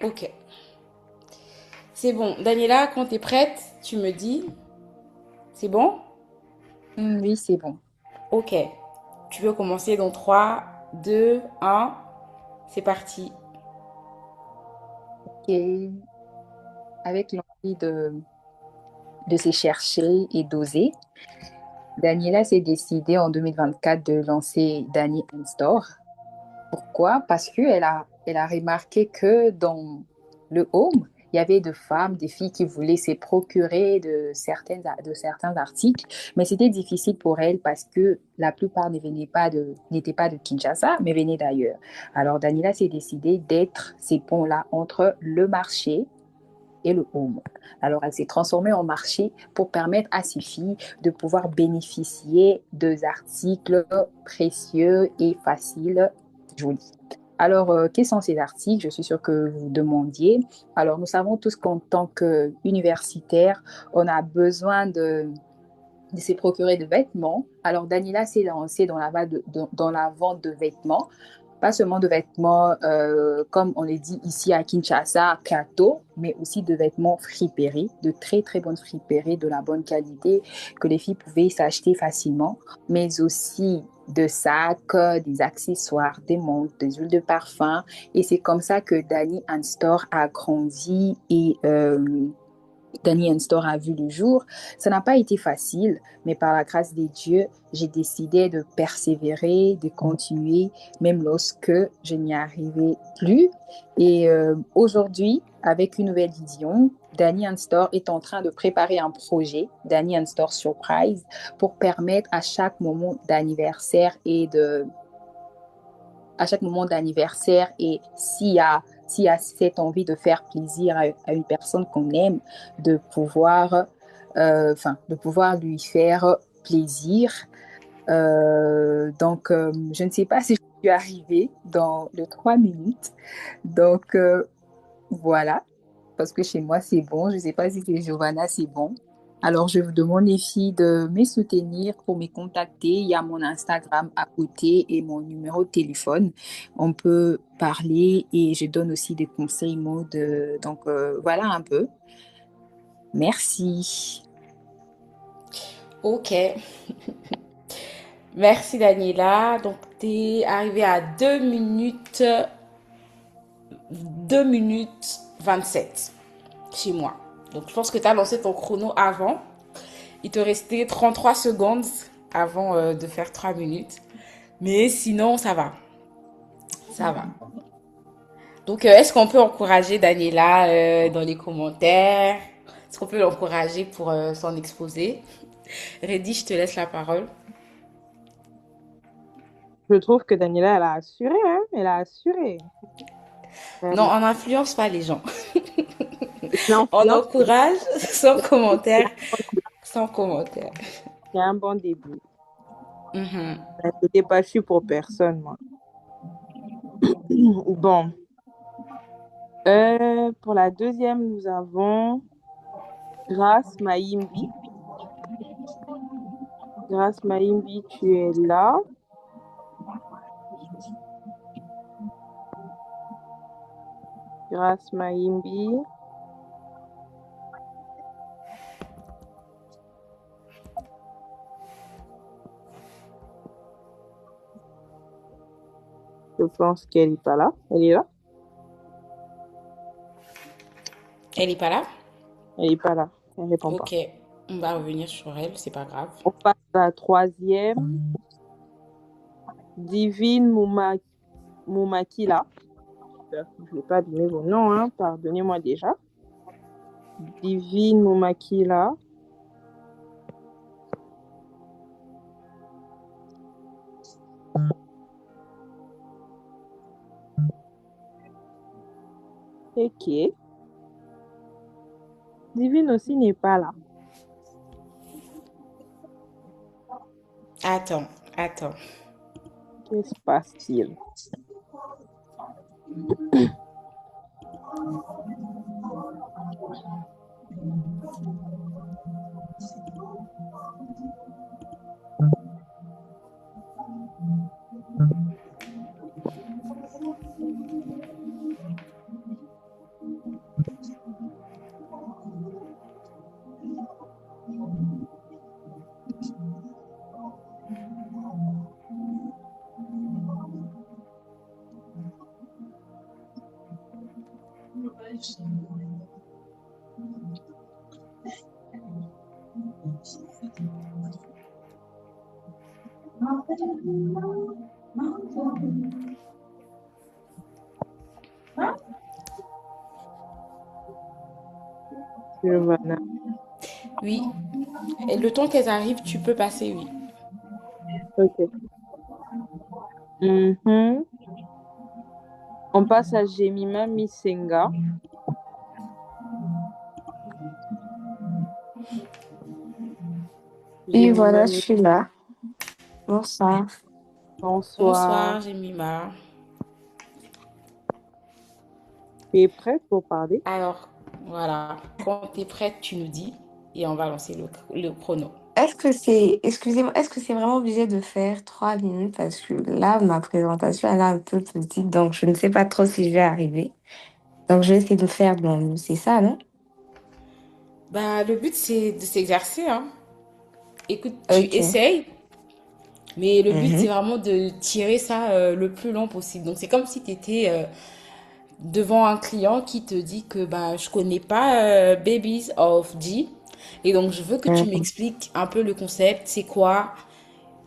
Ok. C'est bon. Daniela, quand t'es prête, tu me dis. C'est bon? Oui, c'est bon. Ok. Tu veux commencer dans 3, 2, 1. C'est parti. Et avec l'envie de se chercher et d'oser, Daniela s'est décidée en 2024 de lancer Dani Store. Pourquoi? Parce qu'elle a remarqué que dans le home, il y avait des femmes, des filles qui voulaient se procurer de certains articles, mais c'était difficile pour elles parce que la plupart n'étaient pas de Kinshasa, mais venaient d'ailleurs. Alors, Daniela s'est décidée d'être ces ponts-là entre le marché et le home. Alors, elle s'est transformée en marché pour permettre à ces filles de pouvoir bénéficier d'articles précieux et faciles, jolis. Alors, quels sont ces articles? Je suis sûre que vous demandiez. Alors, nous savons tous qu'en tant qu'universitaire, on a besoin de se procurer de vêtements. Alors, Daniela s'est lancée dans la vente de vêtements, pas seulement de vêtements, comme on le dit ici à Kinshasa, Kato, mais aussi de vêtements fripérés, de très, très bonnes fripérés, de la bonne qualité, que les filles pouvaient s'acheter facilement, mais aussi de sacs, des accessoires, des montres, des huiles de parfum. Et c'est comme ça que Dani Store a grandi et Danny Store a vu le jour. Ça n'a pas été facile, mais par la grâce de Dieu, j'ai décidé de persévérer, de continuer, même lorsque je n'y arrivais plus. Et aujourd'hui, avec une nouvelle vision, Danny Store est en train de préparer un projet, Danny Store Surprise, pour permettre à chaque moment d'anniversaire et s'il y a cette envie de faire plaisir à une personne qu'on aime, de pouvoir lui faire plaisir. Je ne sais pas si je suis arrivée dans les 3 minutes. Donc, voilà parce que chez moi, c'est bon. Je ne sais pas si c'est Giovanna, c'est bon. Alors, je vous demande, les filles, de me soutenir pour me contacter. Il y a mon Instagram à côté et mon numéro de téléphone. On peut parler et je donne aussi des conseils mode. Donc, voilà un peu. Merci. Ok. Merci Daniela. Donc, t'es arrivée à 2 minutes 27 chez moi. Donc, je pense que tu as lancé ton chrono avant. Il te restait 33 secondes avant de faire 3 minutes. Mais sinon, ça va. Ça va. Donc, est-ce qu'on peut encourager Daniela dans les commentaires? Est-ce qu'on peut l'encourager pour son exposé? Reddy, je te laisse la parole. Je trouve que Daniela, elle a assuré, hein? Elle a assuré. Non, Elle on n'influence pas les gens. On l'influence, encourage sans commentaire. Sans commentaire. c'est un bon début. Mhm. N'étais pas sûre pour personne, moi. Bon, pour la deuxième, nous avons Grâce Maïmbi. Grâce Maïmbi, tu es là. Grâce Maïmbi. Je pense qu'elle n'est pas là. Elle est là? Elle n'est pas là? Elle n'est pas là. Elle répond pas. Ok. On va revenir sur elle, c'est pas grave. On passe à la troisième. Divine Moumakila. Je ne vais pas donner vos noms, hein. Pardonnez-moi déjà. Divine Moumakila. Ok. Divine aussi n'est pas là. Attends, attends. Que se passe-t-il? Giovanna. Oui. Et le temps qu'elles arrivent, tu peux passer, oui. Ok. Mhm. On passe à Jemima Misenga. Oui, Jemima voilà, je suis là. Bonsoir. bonsoir. Bonsoir, Jemima. Tu es prête pour parler? Alors, voilà. Quand tu es prête, tu nous dis et on va lancer le chrono. Excusez-moi, est-ce que c'est vraiment obligé de faire 3 minutes? Parce que là, ma présentation, elle est un peu petite, donc je ne sais pas trop si je vais arriver. Donc, je vais essayer de faire de mon mieux. C'est ça, non? Bah, le but, c'est de s'exercer, hein. Écoute, tu Ok. essayes, mais le but, c'est Mhm. vraiment de tirer ça le plus long possible. Donc, c'est comme si tu étais devant un client qui te dit que bah, je connais pas Babies of G. Et donc, je veux que tu Mhm. m'expliques un peu le concept, c'est quoi.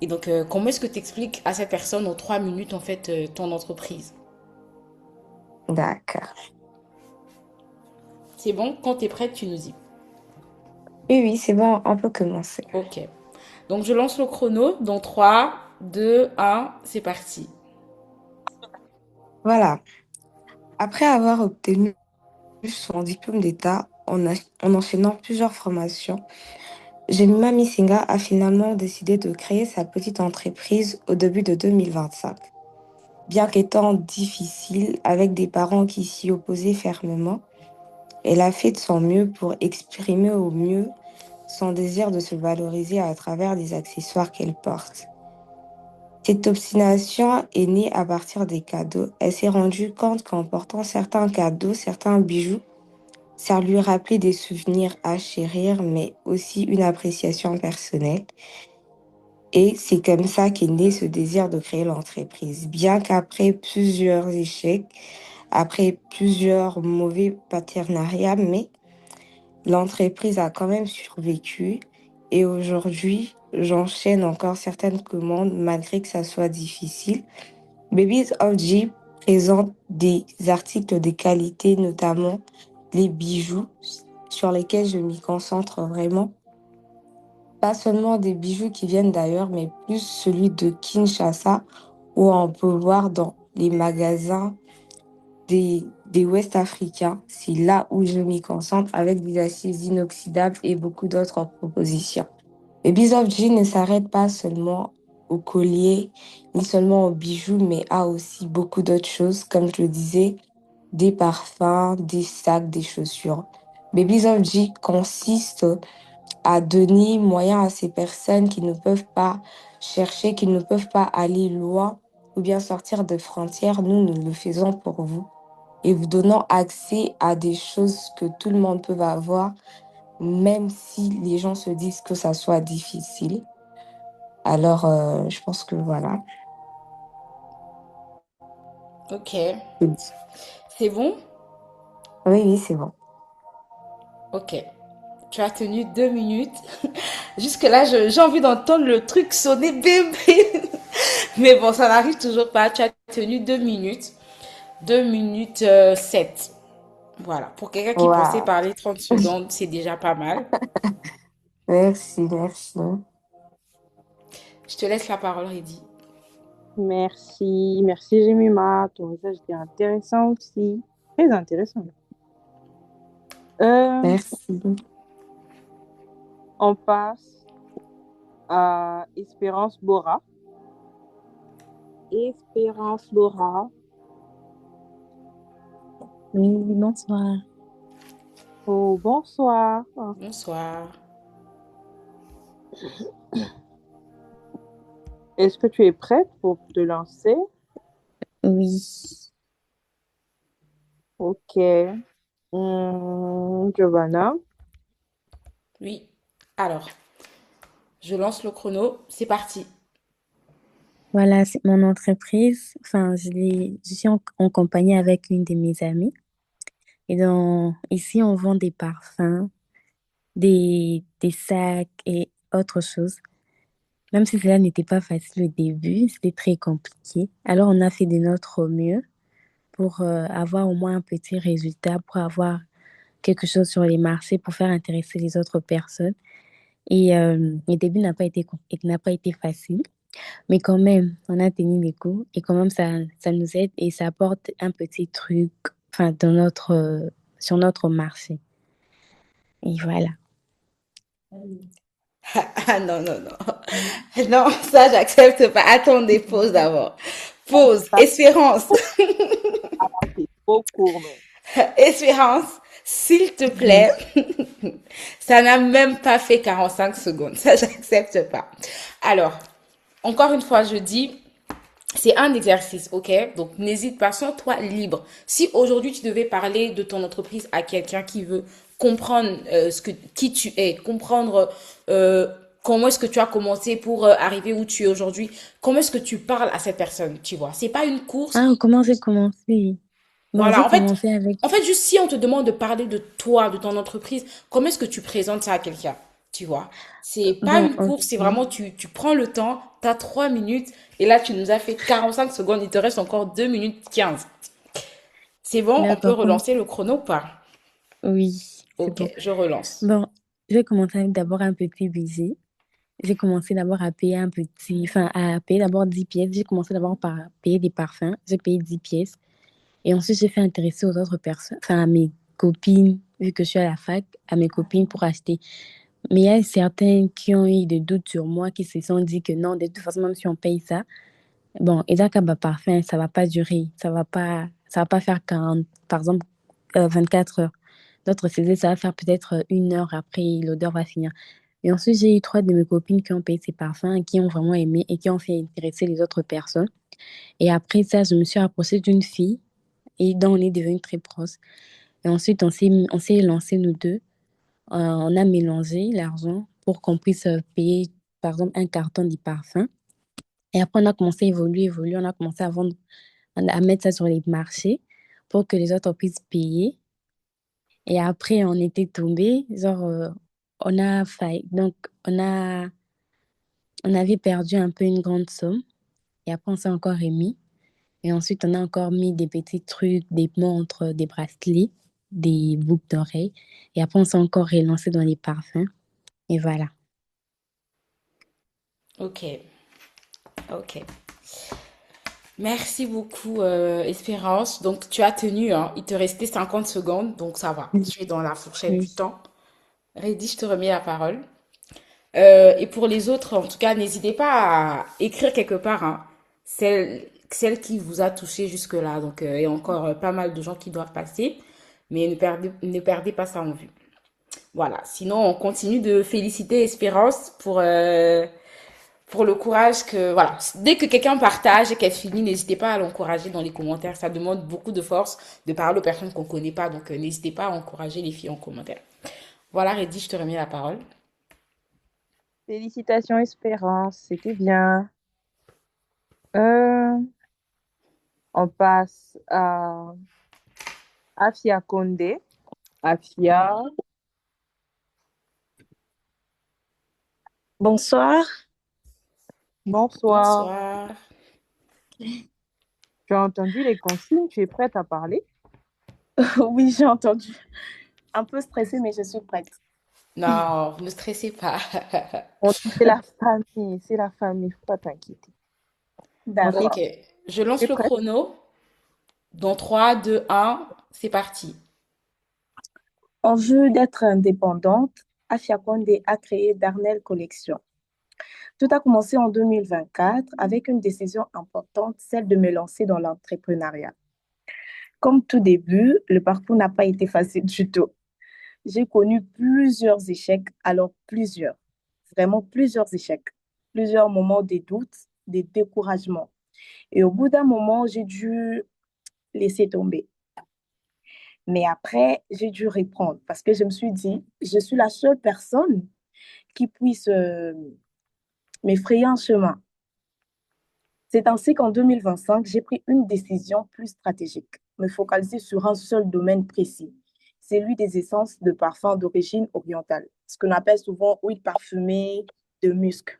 Et donc, comment est-ce que tu expliques à cette personne en 3 minutes, en fait, ton entreprise? D'accord. C'est bon? Quand tu es prête, tu nous dis. Oui, oui, c'est bon, on peut commencer. Ok. Donc, je lance le chrono dans 3, 2, 1, c'est parti. Voilà. Après avoir obtenu son diplôme d'État en enchaînant plusieurs formations, Jemima Misinga a finalement décidé de créer sa petite entreprise au début de 2025. Bien qu'étant difficile, avec des parents qui s'y opposaient fermement, elle a fait de son mieux pour exprimer au mieux son désir de se valoriser à travers les accessoires qu'elle porte. Cette obstination est née à partir des cadeaux. Elle s'est rendue compte qu'en portant certains cadeaux, certains bijoux, ça lui rappelait des souvenirs à chérir, mais aussi une appréciation personnelle. Et c'est comme ça qu'est né ce désir de créer l'entreprise. Bien qu'après plusieurs échecs, après plusieurs mauvais partenariats, mais l'entreprise a quand même survécu. Et aujourd'hui, j'enchaîne encore certaines commandes malgré que ça soit difficile. Babies of G présente des articles de qualité, notamment les bijoux, sur lesquels je m'y concentre vraiment. Pas seulement des bijoux qui viennent d'ailleurs, mais plus celui de Kinshasa, où on peut voir dans les magasins des Ouest africains. C'est là où je m'y concentre avec des assises inoxydables et beaucoup d'autres propositions. Et Biz of G ne s'arrête pas seulement aux colliers, ni seulement aux bijoux, mais a aussi beaucoup d'autres choses, comme je le disais, des parfums, des sacs, des chaussures. Babies of G consiste à donner moyen à ces personnes qui ne peuvent pas chercher, qui ne peuvent pas aller loin ou bien sortir des frontières. Nous le faisons pour vous et vous donnant accès à des choses que tout le monde peut avoir, même si les gens se disent que ça soit difficile. Alors, je pense que voilà. Ok. Oui, C'est bon? oui, c'est bon. Ok. Tu as tenu 2 minutes. Jusque-là, j'ai envie d'entendre le truc sonner bébé. Mais bon, ça n'arrive toujours pas. Tu as tenu 2 minutes. 2 minutes 7. Voilà. Pour quelqu'un qui pensait Waouh. parler 30 secondes, c'est déjà pas mal. Merci, merci. Je te laisse la parole, Reddy. Merci. Merci, Jemima. Ton message était intéressant aussi. Très intéressant. Euh, Merci. on passe à Espérance Bora. Espérance Bora. Oui, bonsoir. Oh, bonsoir. Bonsoir. Est-ce que tu es prête pour te lancer? Oui, Ok. Giovanna. Oui. Alors, je lance le chrono. C'est parti. voilà, c'est mon entreprise. Enfin, je suis en compagnie avec une de mes amies. Et ici, on vend des parfums, des sacs et autre chose. Même si cela n'était pas facile au début, c'était très compliqué. Alors, on a fait de notre mieux pour avoir au moins un petit résultat, pour avoir quelque chose sur les marchés, pour faire intéresser les autres personnes. Et le début n'a pas été facile, mais quand même, on a tenu les coups et quand même, ça nous aide et ça apporte un petit truc, enfin, sur notre marché. Et voilà. Ah non, non, non. Non, ça, j'accepte pas. Attendez, pause d'abord. Pause. Ça, Espérance. c'est trop court, mais. Espérance, s'il te Oui. plaît. Ça n'a même pas fait 45 secondes. Ça, j'accepte pas. Alors, encore une fois, je dis, c'est un exercice, ok? Donc, n'hésite pas, sens-toi libre. Si aujourd'hui tu devais parler de ton entreprise à quelqu'un qui veut comprendre qui tu es, comprendre comment est-ce que tu as commencé pour arriver où tu es aujourd'hui, comment est-ce que tu parles à cette personne, tu vois? C'est pas une course. Ah, comment j'ai commencé? Bon, Voilà, j'ai commencé avec... en fait, juste si on te demande de parler de toi, de ton entreprise, comment est-ce que tu présentes ça à quelqu'un? Tu vois? C'est pas Bon, une ok. course, c'est vraiment tu prends le temps, t'as 3 minutes, et là tu nous as fait 45 secondes, il te reste encore 2 minutes 15. C'est bon, on peut D'accord. relancer le chrono ou pas? Oui, c'est Ok, bon. je relance. Bon, je vais commencer avec d'abord un petit budget. J'ai commencé d'abord à payer enfin, à payer d'abord 10 pièces. J'ai commencé d'abord par payer des parfums. J'ai payé 10 pièces. Et ensuite, j'ai fait intéresser aux autres personnes, enfin, à mes copines, vu que je suis à la fac, à mes copines pour acheter. Mais il y a certains qui ont eu des doutes sur moi, qui se sont dit que non, de toute façon, même si on paye ça, bon, et là, bah, parfum, ça va pas durer. Ça va pas faire 40, par exemple, 24 heures. D'autres se disaient, ça va faire peut-être 1 heure après, l'odeur va finir. Et ensuite, j'ai eu trois de mes copines qui ont payé ces parfums, et qui ont vraiment aimé et qui ont fait intéresser les autres personnes. Et après ça, je me suis rapprochée d'une fille et dont on est devenus très proches. Et ensuite, on s'est lancés nous deux. On a mélangé l'argent pour qu'on puisse payer, par exemple, un carton de parfum. Et après, on a commencé à évoluer. On a commencé à vendre, à mettre ça sur les marchés pour que les autres puissent payer. Et après, on était tombés. Genre, on a failli. Donc, on avait perdu un peu une grande somme. Et après, on s'est encore remis. Et ensuite, on a encore mis des petits trucs, des montres, des bracelets, des boucles d'oreilles. Et après, on s'est encore relancé dans les parfums. Et voilà. Ok, ok. Merci beaucoup, Espérance. Donc, tu as tenu, hein. Il te restait 50 secondes, donc ça va. Oui. Tu es dans la fourchette du Oui. temps. Reddy, je te remets la parole. Et pour les autres, en tout cas, n'hésitez pas à écrire quelque part, hein, celle qui vous a touché jusque-là. Donc, il y a encore pas mal de gens qui doivent passer, mais ne perdez pas ça en vue. Voilà. Sinon, on continue de féliciter Espérance pour le courage que, voilà. Dès que quelqu'un partage et qu'elle finit, n'hésitez pas à l'encourager dans les commentaires. Ça demande beaucoup de force de parler aux personnes qu'on connaît pas. Donc, n'hésitez pas à encourager les filles en commentaire. Voilà, Reddy, je te remets la parole. Félicitations, Espérance, c'était bien. Euh, on passe à Afia Condé. Afia, Bonsoir. bonsoir. Bonsoir. Tu as entendu les consignes? Tu es prête à parler? Oui, j'ai entendu. Un peu stressée, mais je suis prête. Non, ne stressez pas. C'est la famille, c'est la famille, faut pas t'inquiéter. Ok, Ok, D'accord. je tu lance es le prête? chrono. Dans 3, 2, 1, c'est parti. En vue d'être indépendante, Afia Condé a créé Darnell Collection. Tout a commencé en 2024 avec une décision importante, celle de me lancer dans l'entrepreneuriat. Comme tout début, le parcours n'a pas été facile du tout. J'ai connu plusieurs échecs, alors plusieurs, vraiment plusieurs échecs, plusieurs moments de doute, de découragement. Et au bout d'un moment, j'ai dû laisser tomber. Mais après, j'ai dû reprendre parce que je me suis dit, je suis la seule personne qui puisse m'effrayer un chemin. C'est ainsi qu'en 2025, j'ai pris une décision plus stratégique, me focaliser sur un seul domaine précis, celui des essences de parfums d'origine orientale, ce qu'on appelle souvent huile parfumée de musc.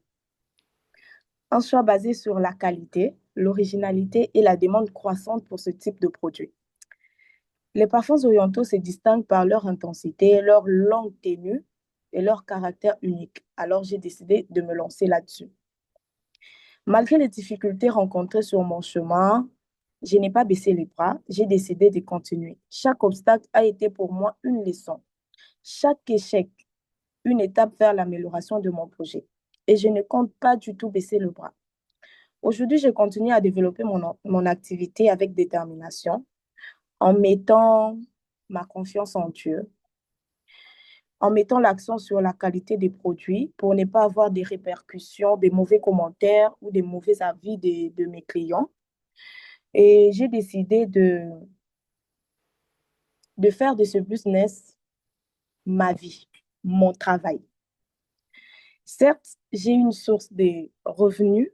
Un choix basé sur la qualité, l'originalité et la demande croissante pour ce type de produit. Les parfums orientaux se distinguent par leur intensité, leur longue tenue et leur caractère unique. Alors j'ai décidé de me lancer là-dessus. Malgré les difficultés rencontrées sur mon chemin, je n'ai pas baissé les bras, j'ai décidé de continuer. Chaque obstacle a été pour moi une leçon. Chaque échec, une étape vers l'amélioration de mon projet. Et je ne compte pas du tout baisser le bras. Aujourd'hui, je continue à développer mon activité avec détermination, en mettant ma confiance en Dieu, en mettant l'accent sur la qualité des produits pour ne pas avoir des répercussions, des mauvais commentaires ou des mauvais avis de mes clients. Et j'ai décidé de faire de ce business ma vie, mon travail. Certes, j'ai une source de revenus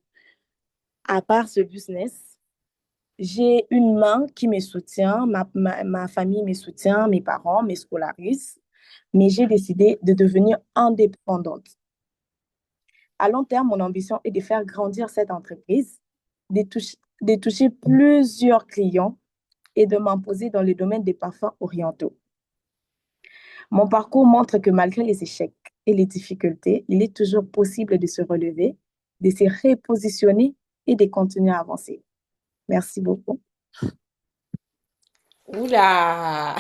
à part ce business. J'ai une main qui me soutient, ma famille me soutient, mes parents me scolarisent, mais j'ai décidé de devenir indépendante. À long terme, mon ambition est de faire grandir cette entreprise, de toucher plusieurs clients et de m'imposer dans le domaine des parfums orientaux. Mon parcours montre que malgré les échecs et les difficultés, il est toujours possible de se relever, de se repositionner et de continuer à avancer. Merci beaucoup. Oula!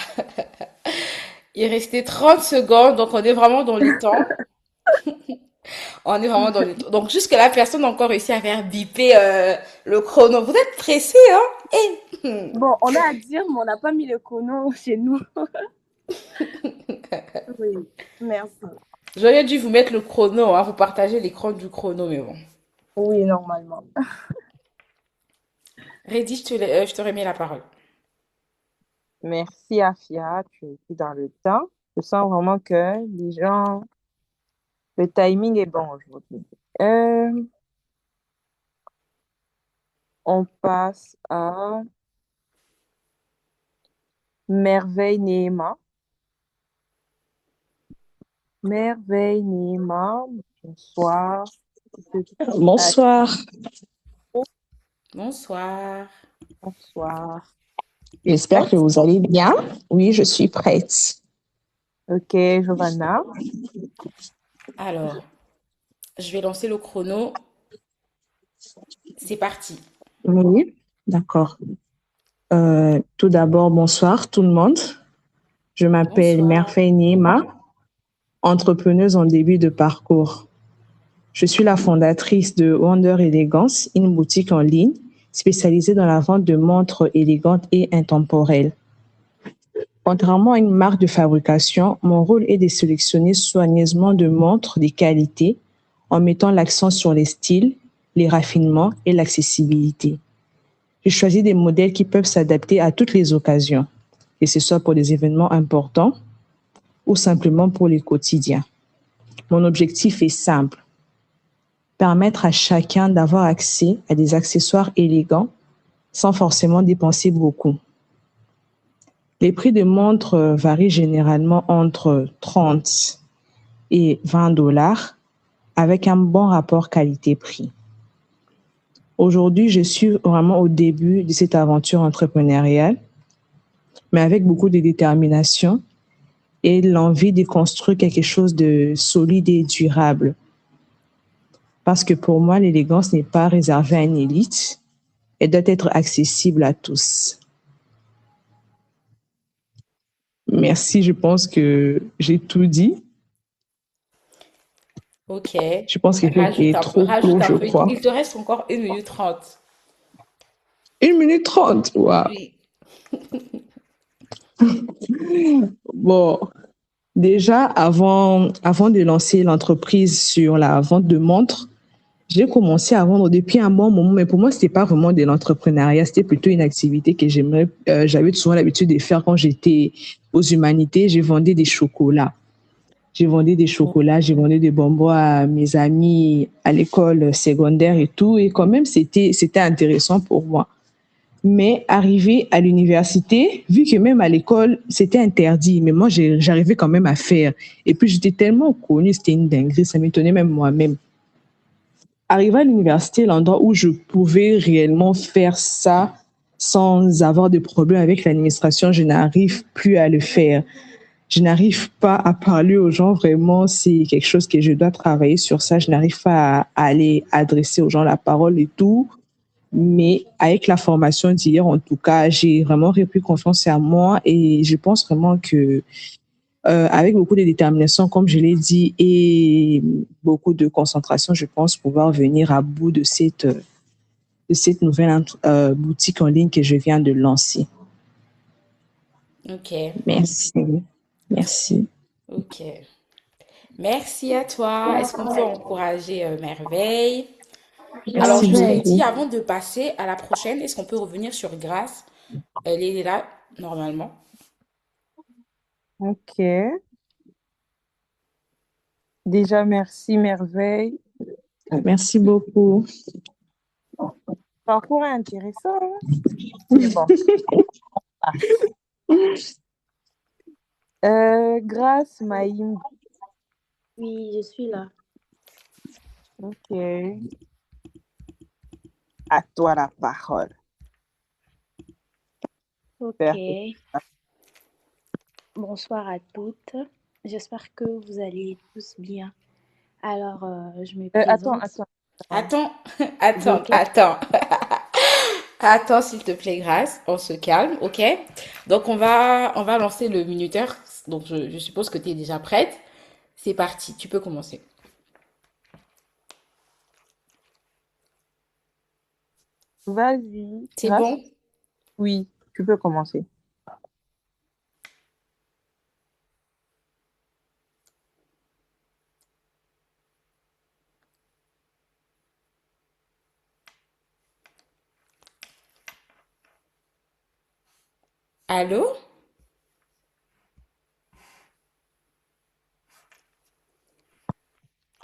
Il restait 30 secondes, donc on est vraiment dans les temps. On est vraiment dans les temps. Donc jusque-là, personne n'a encore réussi à faire biper le chrono. Vous êtes pressés, hein? Et... Bon, on a à dire, mais on n'a pas mis le chrono chez nous. Oui, merci. J'aurais dû vous mettre le chrono, hein. Vous partagez l'écran du chrono, mais bon. Oui, normalement. Reddy, je te remets la parole. Merci, Afia. Tu es dans le temps. Je sens vraiment que les gens, le timing est bon aujourd'hui. On passe à Merveille Néma. Merveille Néma, bonsoir. Bonsoir. Bonsoir. Bonsoir. J'espère que vous allez bien. Oui, je suis prête. Ok, Giovanna. Alors, je vais lancer le chrono. C'est parti. Oui, d'accord. Tout d'abord, bonsoir tout le monde. Je m'appelle Merveille Néma, entrepreneuse en début de parcours. Je suis la fondatrice de Wonder Elegance, une boutique en ligne spécialisée dans la vente de montres élégantes et intemporelles. Contrairement à une marque de fabrication, mon rôle est de sélectionner soigneusement de montres de qualité en mettant l'accent sur les styles, les raffinements et l'accessibilité. Je choisis des modèles qui peuvent s'adapter à toutes les occasions, que ce soit pour des événements importants ou simplement pour les quotidiens. Mon objectif est simple: permettre à chacun d'avoir accès à des accessoires élégants sans forcément dépenser beaucoup. Les prix de montres varient généralement entre 30 et 20 $ avec un bon rapport qualité-prix. Aujourd'hui, je suis vraiment au début de cette aventure entrepreneuriale, mais avec beaucoup de détermination et l'envie de construire quelque chose de solide et durable. Parce que pour moi, l'élégance n'est pas réservée à une élite, elle doit être accessible à tous. Merci, je pense que j'ai tout dit. Ok. Je pense qu'il est trop court, je crois. Il te reste encore 1 minute 30. 1 minute 30, waouh. Oui. Bon, déjà, avant de lancer l'entreprise sur la vente de montres, j'ai commencé à vendre depuis un bon moment, mais pour moi, c'était pas vraiment de l'entrepreneuriat, c'était plutôt une activité que j'avais souvent l'habitude de faire quand j'étais aux humanités. Je vendais des chocolats. J'ai vendu des chocolats, j'ai vendu des bonbons à mes amis à l'école secondaire et tout. Et quand même, c'était intéressant pour moi. Mais arrivé à l'université, vu que même à l'école, c'était interdit, mais moi, j'arrivais quand même à faire. Et puis, j'étais tellement connue, c'était une dinguerie, ça m'étonnait même moi-même. Arrivé à l'université, l'endroit où je pouvais réellement faire ça sans avoir de problème avec l'administration, je n'arrive plus à le faire. Je n'arrive pas à parler aux gens vraiment, c'est quelque chose que je dois travailler sur ça. Je n'arrive pas à aller adresser aux gens la parole et tout. Mais avec la formation d'hier, en tout cas, j'ai vraiment repris confiance en moi et je pense vraiment que avec beaucoup de détermination, comme je l'ai dit, et beaucoup de concentration, je pense pouvoir venir à bout de cette nouvelle boutique en ligne que je viens de lancer. Ok. Merci. Merci. Ok. Merci à toi. Est-ce qu'on peut encourager Merveille? Alors, Merci je me beaucoup. dis, avant de passer à la prochaine, est-ce qu'on peut revenir sur Grace? Elle est là, normalement. Ok. Déjà, merci Merveille. Merci beaucoup. Parcours intéressant. Mais bon. Grâce, Maïm. Oui, je suis là. Ok. À toi la parole. Ok. Bonsoir à toutes. J'espère que vous allez tous bien. Alors, je me présente. Attends, s'il te plaît, Grace. On se calme, ok? Donc, on va lancer le minuteur. Donc, je suppose que tu es déjà prête. C'est parti, tu peux commencer. Vas-y. C'est bon? Oui, tu peux commencer. Allô?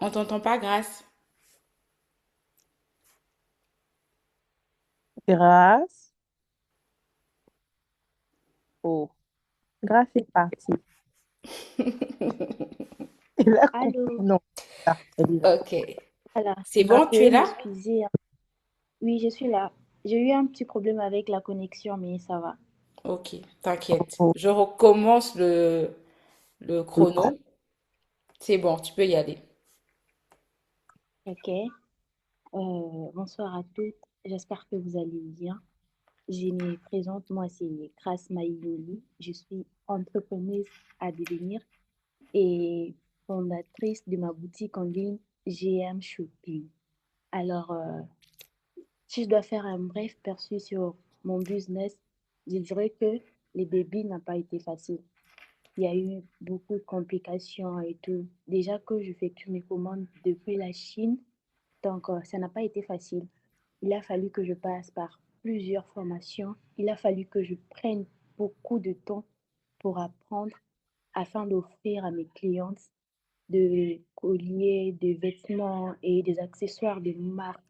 On t'entend pas, Grace? Grâce. Oh. Grâce est partie. Allô? Non. Ok. Alors, C'est bon, tu es là? m'excuser. Oui, je suis là. J'ai eu un petit problème avec la connexion, mais ça va. Ok, t'inquiète. Je recommence le chrono. C'est bon, tu peux y aller. Ok. Bonsoir à toutes. J'espère que vous allez bien. Je me présente, moi c'est Grace Maïoli. Je suis entrepreneuse à devenir et fondatrice de ma boutique en ligne GM Shopping. Alors, si je dois faire un bref perçu sur mon business, je dirais que les débuts n'ont pas été faciles. Il y a eu beaucoup de complications et tout. Déjà que j'effectue mes commandes depuis la Chine, donc ça n'a pas été facile. Il a fallu que je passe par plusieurs formations. Il a fallu que je prenne beaucoup de temps pour apprendre afin d'offrir à mes clientes de colliers, des vêtements et des accessoires de marque.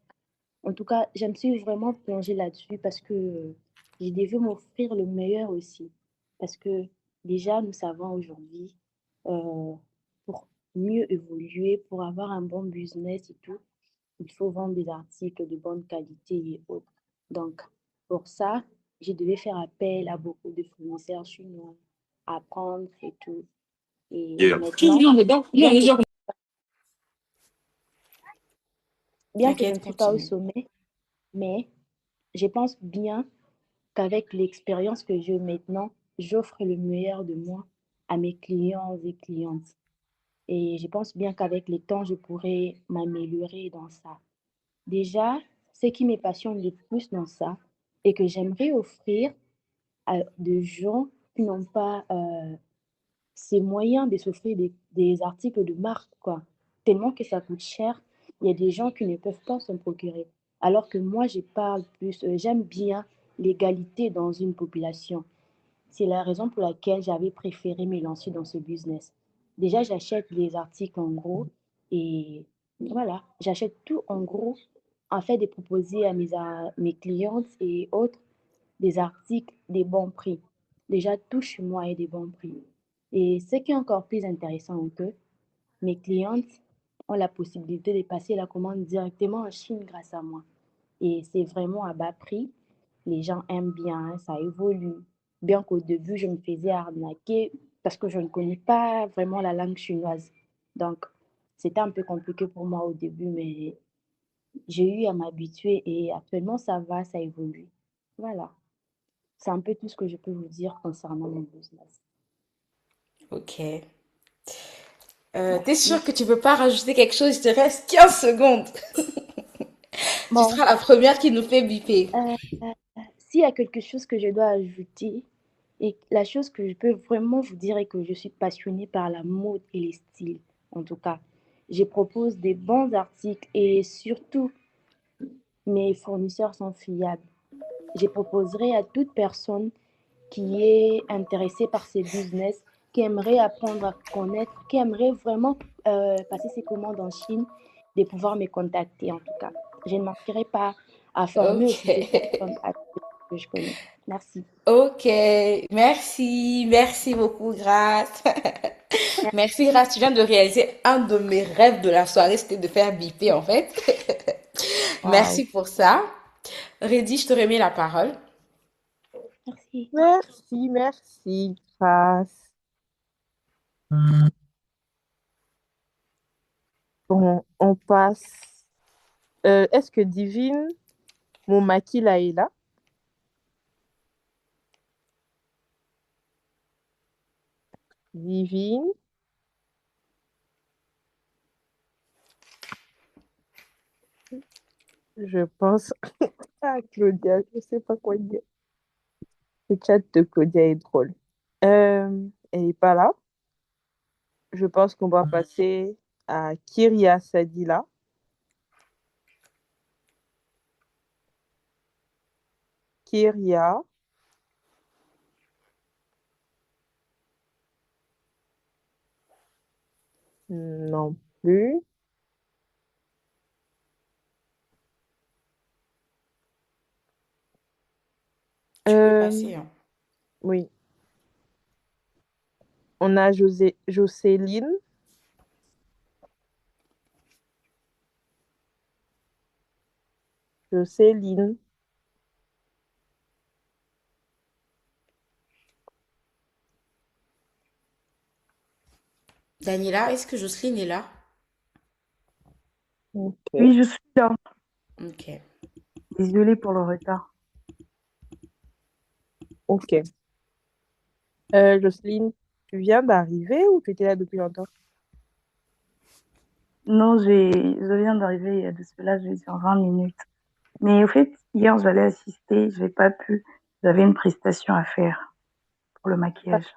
En tout cas, je me suis vraiment plongée là-dessus parce que je devais m'offrir le meilleur aussi. Parce que déjà, nous savons aujourd'hui, euh, pour mieux évoluer, pour avoir un bon business et tout, il faut vendre des articles de bonne qualité et autres. Donc, pour ça, je devais faire appel à beaucoup de fournisseurs chinois, apprendre et tout. Et maintenant, bien que je ne T'inquiète, suis pas au continue. sommet, mais je pense bien qu'avec l'expérience que j'ai maintenant, j'offre le meilleur de moi à mes clients et clientes. Et je pense bien qu'avec le temps, je pourrai m'améliorer dans ça. Déjà, ce qui me passionne le plus dans ça et que j'aimerais offrir à des gens qui n'ont pas ces moyens de s'offrir des articles de marque, quoi. Tellement que ça coûte cher, il y a des gens qui ne peuvent pas s'en procurer. Alors que moi, je parle plus, j'aime bien l'égalité dans une population. C'est la raison pour laquelle j'avais préféré me lancer dans ce business. Déjà, j'achète les articles en gros et voilà, j'achète tout en gros afin de proposer à mes clientes et autres des articles des bons prix. Déjà, tout chez moi est des bons prix. Et ce qui est encore plus intéressant que mes clientes ont la possibilité de passer la commande directement en Chine grâce à moi. Et c'est vraiment à bas prix. Les gens aiment bien, ça évolue. Bien qu'au début, je me faisais arnaquer parce que je ne connais pas vraiment la langue chinoise. Donc, c'était un peu compliqué pour moi au début, mais j'ai eu à m'habituer et actuellement, ça va, ça évolue. Voilà. C'est un peu tout ce que je peux vous dire concernant mon business. Ok. T'es sûr que tu peux pas rajouter quelque chose? Il te reste 15 secondes. Tu Bon, seras la première qui nous fait biper. s'il y a quelque chose que je dois ajouter, et la chose que je peux vraiment vous dire est que je suis passionnée par la mode et les styles. En tout cas, je propose des bons articles et surtout, mes fournisseurs sont fiables. Je proposerai à toute personne qui est intéressée par ces business, qui aimerait apprendre à connaître, qui aimerait vraiment passer ses commandes en Chine, de pouvoir me contacter en tout cas. Je ne manquerai pas à former Ok. aussi ces personnes que je connais. Merci. Ok. Merci beaucoup, Grace. Merci, Grace. Tu viens de réaliser un de mes rêves de la soirée, c'était de faire biper, en fait. Waouh. Merci pour ça. Reddy, je te remets la parole. Merci. Merci, Grace. Bon, on passe. Est-ce que Divine, mon maquis là est là? Divine, je pense. Ah, Claudia, je sais pas quoi dire. Le chat de Claudia est drôle. Elle n'est pas là. Je pense qu'on va passer à Kyria Sadila. Kyria, non plus. Tu peux Euh, passer, hein. oui, on a Jocelyne. Jocelyne. Daniela, est-ce que Jocelyne est là? Ok. Oui, je suis là. Ok. Désolée pour le retard. Ok. Jocelyne, tu viens d'arriver ou tu étais là depuis longtemps? Non, je viens d'arriver il y a de cela, je vais dire 20 minutes. Mais au fait, hier, j'allais assister, je n'ai pas pu. J'avais une prestation à faire pour le Pas, maquillage.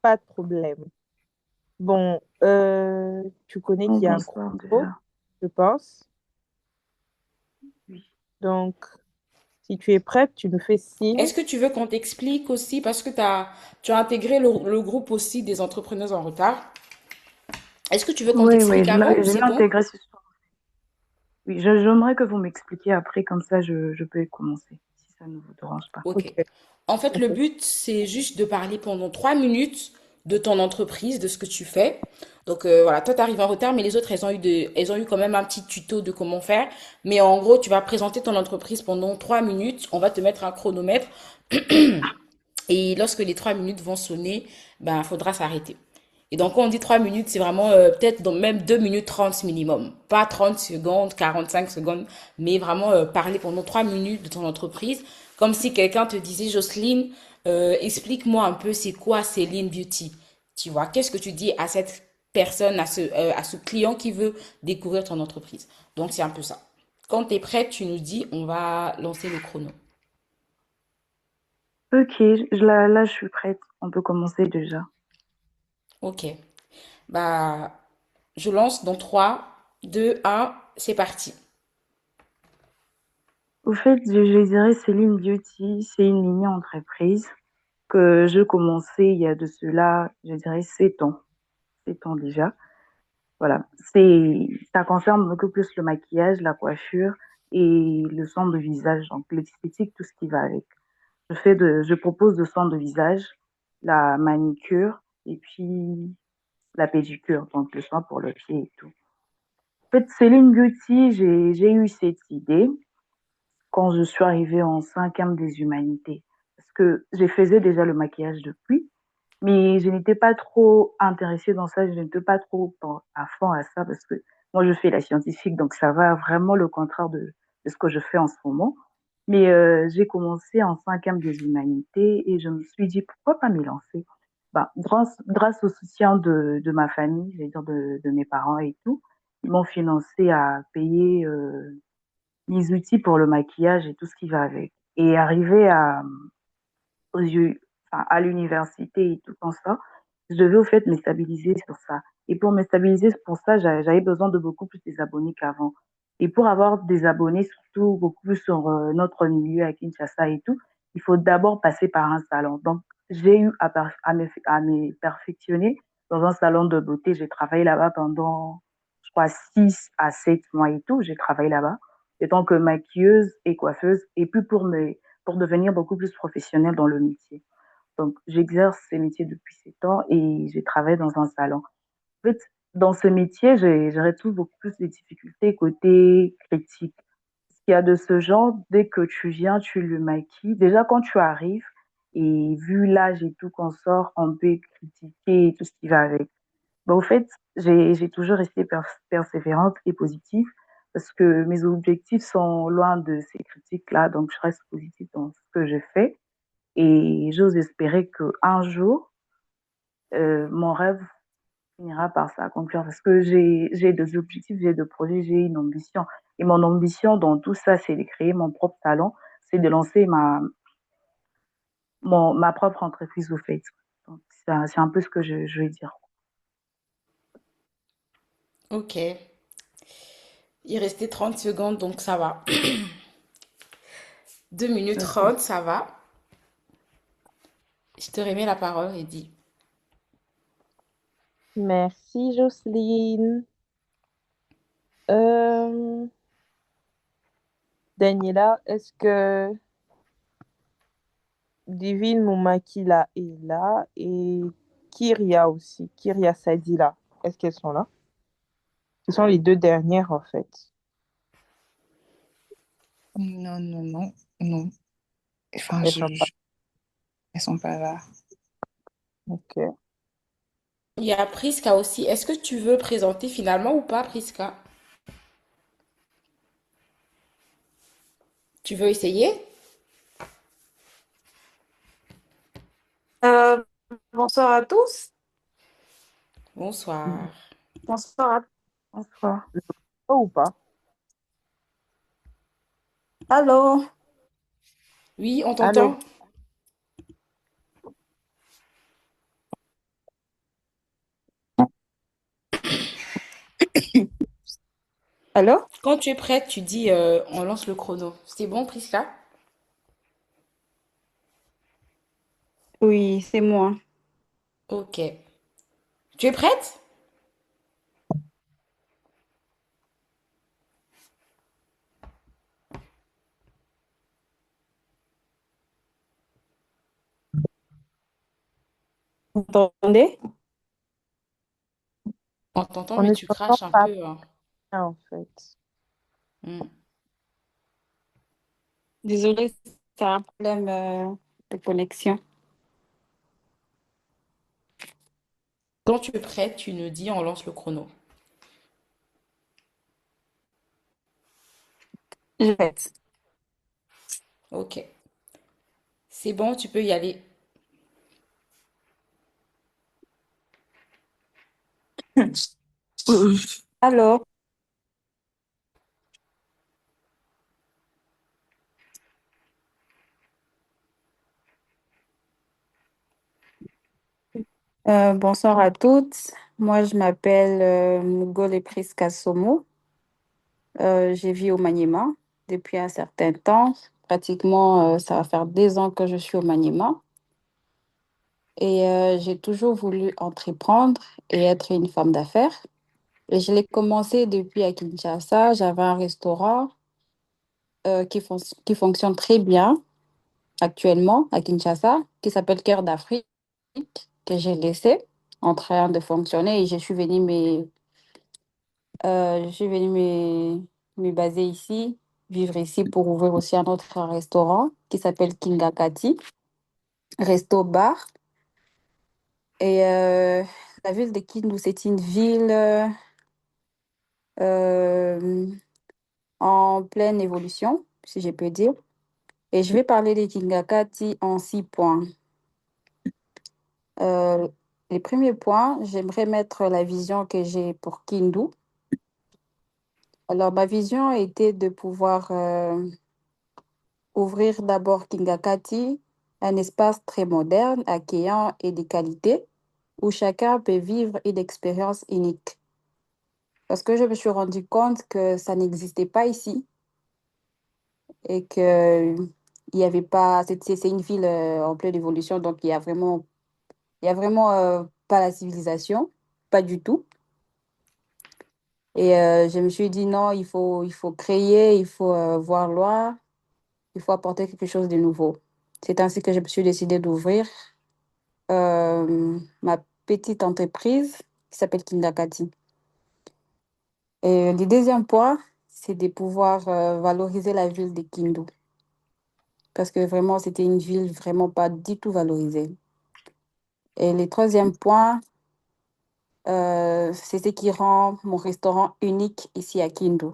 pas de problème. Bon, tu connais Oh, qu'il y a un bonsoir chrono, déjà. je pense. Oui. Donc, si tu es prête, tu me fais signe. Est-ce que tu veux qu'on t'explique aussi, parce que tu as intégré le groupe aussi des entrepreneuses en retard. Est-ce que tu veux qu'on Oui, t'explique avant ou je c'est l'ai bon? intégré ce soir. Oui, j'aimerais que vous m'expliquiez après, comme ça je peux commencer, si ça ne vous dérange pas. Ok. Ok. En fait, le but, c'est juste de parler pendant 3 minutes de ton entreprise, de ce que tu fais. Donc voilà, toi, tu arrives en retard, mais les autres, elles ont eu quand même un petit tuto de comment faire. Mais en gros, tu vas présenter ton entreprise pendant 3 minutes. On va te mettre un chronomètre. Et lorsque les 3 minutes vont sonner, ben, faudra s'arrêter. Et donc, quand on dit 3 minutes, c'est vraiment peut-être dans même 2 minutes 30 minimum. Pas 30 secondes, 45 secondes, mais vraiment parler pendant 3 minutes de ton entreprise. Comme si quelqu'un te disait, Jocelyne, explique-moi un peu c'est quoi Céline Beauty. Tu vois, qu'est-ce que tu dis à cette personne, à ce client qui veut découvrir ton entreprise. Donc, c'est un peu ça. Quand tu es prête, tu nous dis, on va lancer le chrono. Ok, là, je suis prête. On peut commencer déjà. Ok. Bah, je lance dans 3, 2, 1, c'est parti. Au fait, je dirais Céline Beauty, c'est une mini-entreprise que je commençais il y a de cela, je dirais 7 ans. 7 ans déjà. Voilà, ça concerne beaucoup plus le maquillage, la coiffure et le soin de visage, donc l'esthétique, tout ce qui va avec. Je propose de soins de visage, la manicure et puis la pédicure, donc le soin pour le pied et tout. En fait, Céline Beauty, j'ai eu cette idée quand je suis arrivée en cinquième des humanités. Parce que je faisais déjà le maquillage depuis, mais je n'étais pas trop intéressée dans ça, je n'étais pas trop à fond à ça parce que moi je fais la scientifique, donc ça va vraiment le contraire de ce que je fais en ce moment. Mais j'ai commencé en cinquième des humanités et je me suis dit pourquoi pas m'y lancer. Bah, grâce au soutien de ma famille, je vais dire de mes parents et tout, ils m'ont financé à payer mes outils pour le maquillage et tout ce qui va avec. Et arrivé aux yeux, enfin, à l'université et tout comme ça, je devais au fait me stabiliser sur ça. Et pour me stabiliser pour ça, j'avais besoin de beaucoup plus des abonnés qu'avant. Et pour avoir des abonnés, surtout beaucoup plus sur notre milieu à Kinshasa et tout, il faut d'abord passer par un salon. Donc, j'ai eu à me perfectionner dans un salon de beauté. J'ai travaillé là-bas pendant, je crois, 6 à 7 mois et tout. J'ai travaillé là-bas en tant que maquilleuse et coiffeuse. Et puis pour devenir beaucoup plus professionnelle dans le métier. Donc, j'exerce ce métier depuis 7 ans et j'ai travaillé dans un salon. En fait, dans ce métier, je retrouve beaucoup plus de difficultés côté critique. Ce qu'il y a de ce genre, dès que tu viens, tu le maquilles. Déjà, quand tu arrives, et vu l'âge et tout qu'on sort, on peut critiquer tout ce qui va avec. Au fait, j'ai toujours resté persévérante et positive parce que mes objectifs sont loin de ces critiques-là. Donc, je reste positive dans ce que je fais et j'ose espérer qu'un jour, mon rêve finira par s'accomplir parce que j'ai des objectifs, j'ai des projets, j'ai une ambition. Et mon ambition dans tout ça, c'est de créer mon propre talent, c'est de lancer ma propre entreprise au fait. Donc, c'est un peu ce que je vais dire. Ok. Il restait 30 secondes, donc ça va. 2 minutes Ok. 30, ça va. Je te remets la parole, Eddie. Merci, Jocelyne. Euh, Daniela, est-ce que Divine Moumakila est là et Kyria aussi, Kyria Sadila, est-ce qu'elles sont là? Ce sont les deux dernières en fait. Non, non, non, non. Enfin, Elles sont pas. elles sont pas là. Ok. Il y a Priska aussi. Est-ce que tu veux présenter finalement ou pas, Priska? Tu veux essayer? Euh, Bonsoir à tous. Bonsoir. Bonsoir à... Bonsoir. Oh, ou pas? Allô? Oui, on Allô? t'entend? Allô? Quand tu es prête, tu dis on lance le chrono. C'est bon, Priska? Oui, c'est moi. Ok. Tu es prête? Vous m'entendez? On t'entend, On mais ne tu s'entend craches un pas peu, hein. bien en fait. Hmm. Désolée, c'est un problème de connexion. Quand tu es prête, tu nous dis on lance le chrono. Je vais. Ok. C'est bon, tu peux y aller. Alors, bonsoir à toutes. Moi, je m'appelle Mugole Priska Somo. Je vis au Maniema depuis un certain temps. Pratiquement, ça va faire 2 ans que je suis au Maniema. Et j'ai toujours voulu entreprendre et être une femme d'affaires. Et je l'ai commencé depuis à Kinshasa. J'avais un restaurant qui fonctionne très bien actuellement à Kinshasa, qui s'appelle Cœur d'Afrique, que j'ai laissé en train de fonctionner et je suis venue me baser ici, vivre ici pour ouvrir aussi un autre restaurant qui s'appelle Kingakati, Resto Bar. Et la ville de Kindu, c'est une ville euh, en pleine évolution, si je peux dire. Et je vais parler de Kingakati en 6 points. Euh, les premiers points, j'aimerais mettre la vision que j'ai pour Kindu. Alors, ma vision était de pouvoir ouvrir d'abord Kingakati, un espace très moderne, accueillant et de qualité, où chacun peut vivre une expérience unique. Parce que je me suis rendu compte que ça n'existait pas ici et que il y avait pas, c'est une ville en pleine évolution, donc il y a vraiment pas la civilisation, pas du tout. Et je me suis dit non, il faut créer, il faut voir loin, il faut apporter quelque chose de nouveau. C'est ainsi que je me suis décidée d'ouvrir ma petite entreprise qui s'appelle Kindakati. Et le deuxième point, c'est de pouvoir valoriser la ville de Kindu. Parce que vraiment, c'était une ville vraiment pas du tout valorisée. Et le troisième point, c'est ce qui rend mon restaurant unique ici à Kindu.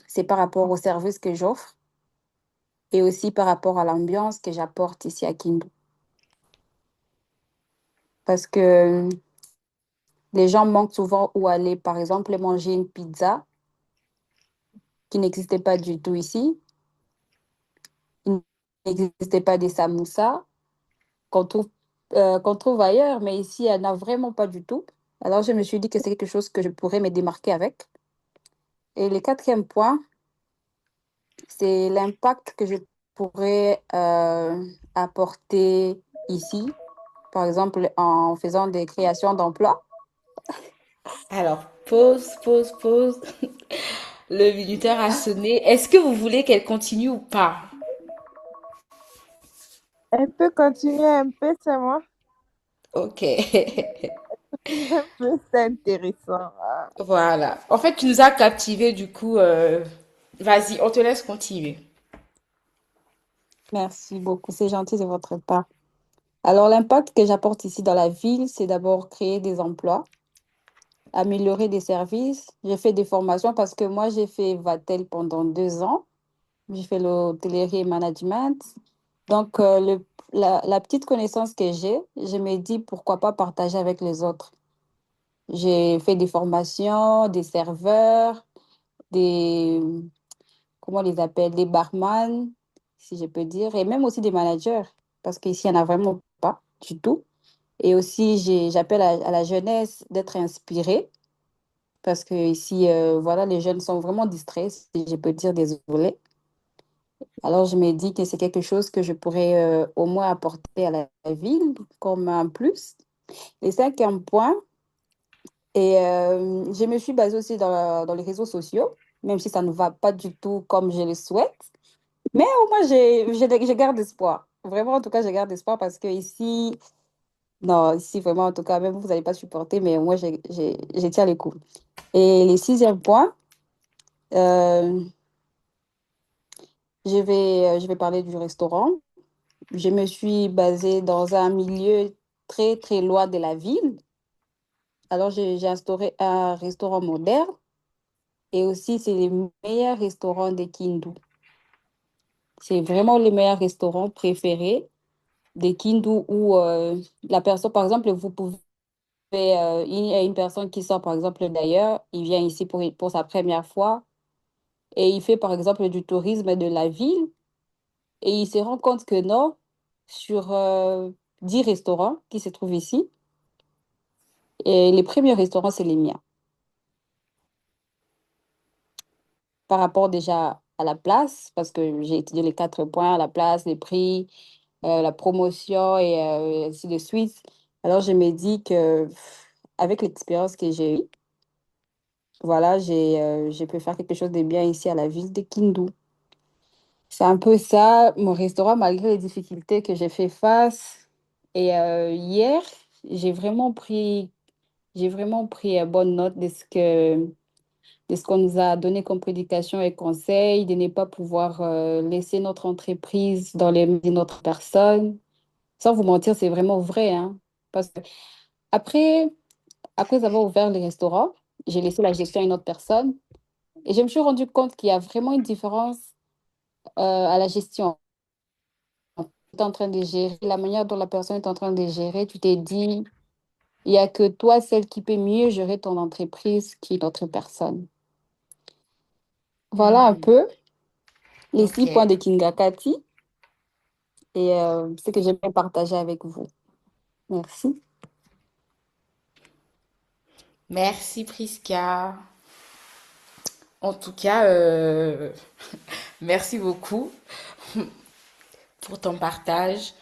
C'est par rapport au service que j'offre et aussi par rapport à l'ambiance que j'apporte ici à Kindu. Parce que les gens manquent souvent où aller, par exemple, manger une pizza qui n'existait pas du tout ici. Il n'existait pas des samoussas qu'on trouve ailleurs, mais ici, il n'y en a vraiment pas du tout. Alors, je me suis dit que c'est quelque chose que je pourrais me démarquer avec. Et le quatrième point, c'est l'impact que je pourrais apporter ici, par exemple en faisant des créations d'emplois. Alors, pause, pause, pause. Le minuteur a sonné. Est-ce que vous voulez qu'elle continue ou pas? Elle peut continuer un peu, c'est moi. Ok. Un peu, c'est intéressant. Ah. Voilà. En fait, tu nous as captivés, du coup, vas-y, on te laisse continuer. Merci beaucoup, c'est gentil de votre part. Alors, l'impact que j'apporte ici dans la ville, c'est d'abord créer des emplois, améliorer des services. J'ai fait des formations parce que moi, j'ai fait Vatel pendant 2 ans. J'ai fait l'hôtellerie et management. Donc, la petite connaissance que j'ai, je me dis pourquoi pas partager avec les autres. J'ai fait des formations, des serveurs, des, comment on les appelle, des barman, si je peux dire, et même aussi des managers, parce qu'ici, il n'y en a vraiment pas du tout. Et aussi, j'appelle à la jeunesse d'être inspirée, parce que ici, voilà, les jeunes sont vraiment distraits, si je peux dire, désolé. Alors, je me dis que c'est quelque chose que je pourrais au moins apporter à la ville comme un plus. Et cinquième point, et je me suis basée aussi dans les réseaux sociaux, même si ça ne va pas du tout comme je le souhaite. Mais au moins, je garde espoir. Vraiment, en tout cas, je garde espoir parce que ici, non, ici, vraiment, en tout cas, même vous n'allez pas supporter, mais moi, je tiens les coups. Et le sixième point, euh, je vais parler du restaurant. Je me suis basée dans un milieu très, très loin de la ville. Alors, j'ai instauré un restaurant moderne et aussi, c'est les meilleurs restaurants de Kindu. C'est vraiment les meilleurs restaurants préférés de Kindu où la personne, par exemple, vous pouvez, il y a une personne qui sort, par exemple, d'ailleurs, il vient ici pour sa première fois et il fait, par exemple, du tourisme de la ville et il se rend compte que non, sur 10 restaurants qui se trouvent ici, et les premiers restaurants, c'est les miens. Par rapport déjà à la place, parce que j'ai étudié les 4 points, la place, les prix, la promotion et ainsi de suite. Alors, je me dis que avec l'expérience que j'ai eue, voilà, je peux faire quelque chose de bien ici à la ville de Kindu. C'est un peu ça, mon restaurant, malgré les difficultés que j'ai fait face. Et hier, j'ai vraiment pris, j'ai vraiment pris bonne note de ce qu'on nous a donné comme prédication et conseil, de ne pas pouvoir laisser notre entreprise dans les mains d'une autre personne. Sans vous mentir, c'est vraiment vrai, hein. Parce que après, après avoir ouvert le restaurant, j'ai laissé la gestion à une autre personne et je me suis rendu compte qu'il y a vraiment une différence à la gestion. Tu es en train de gérer, la manière dont la personne est en train de gérer, tu t'es dit, il n'y a que toi, celle qui peut mieux gérer ton entreprise qu'une autre personne. Voilà un peu les 6 points Ok. de Kingakati et ce que j'aimerais partager avec vous. Merci. Merci Prisca. En tout cas, merci beaucoup pour ton partage.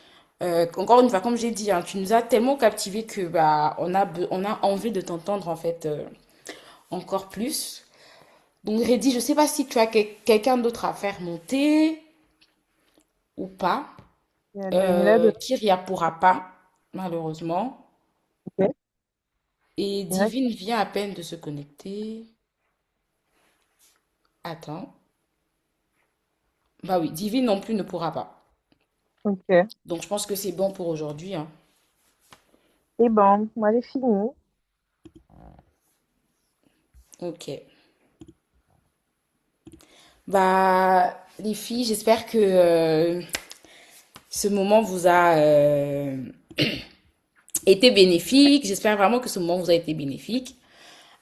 Encore une fois, comme j'ai dit, hein, tu nous as tellement captivés que bah, on a envie de t'entendre en fait encore plus. Donc Reddy, je sais pas si tu as quelqu'un d'autre à faire monter ou pas. Il y a Daniela de... Kyria pourra pas, malheureusement. Ok. Et Il y en a- Divine vient à peine de se connecter. Attends. Bah oui, Divine non plus ne pourra pas. Ok. Donc je pense que c'est bon pour aujourd'hui, hein. Et bon, moi, j'ai fini. Ok. Bah, les filles, j'espère que ce moment vous a été bénéfique. J'espère vraiment que ce moment vous a été bénéfique.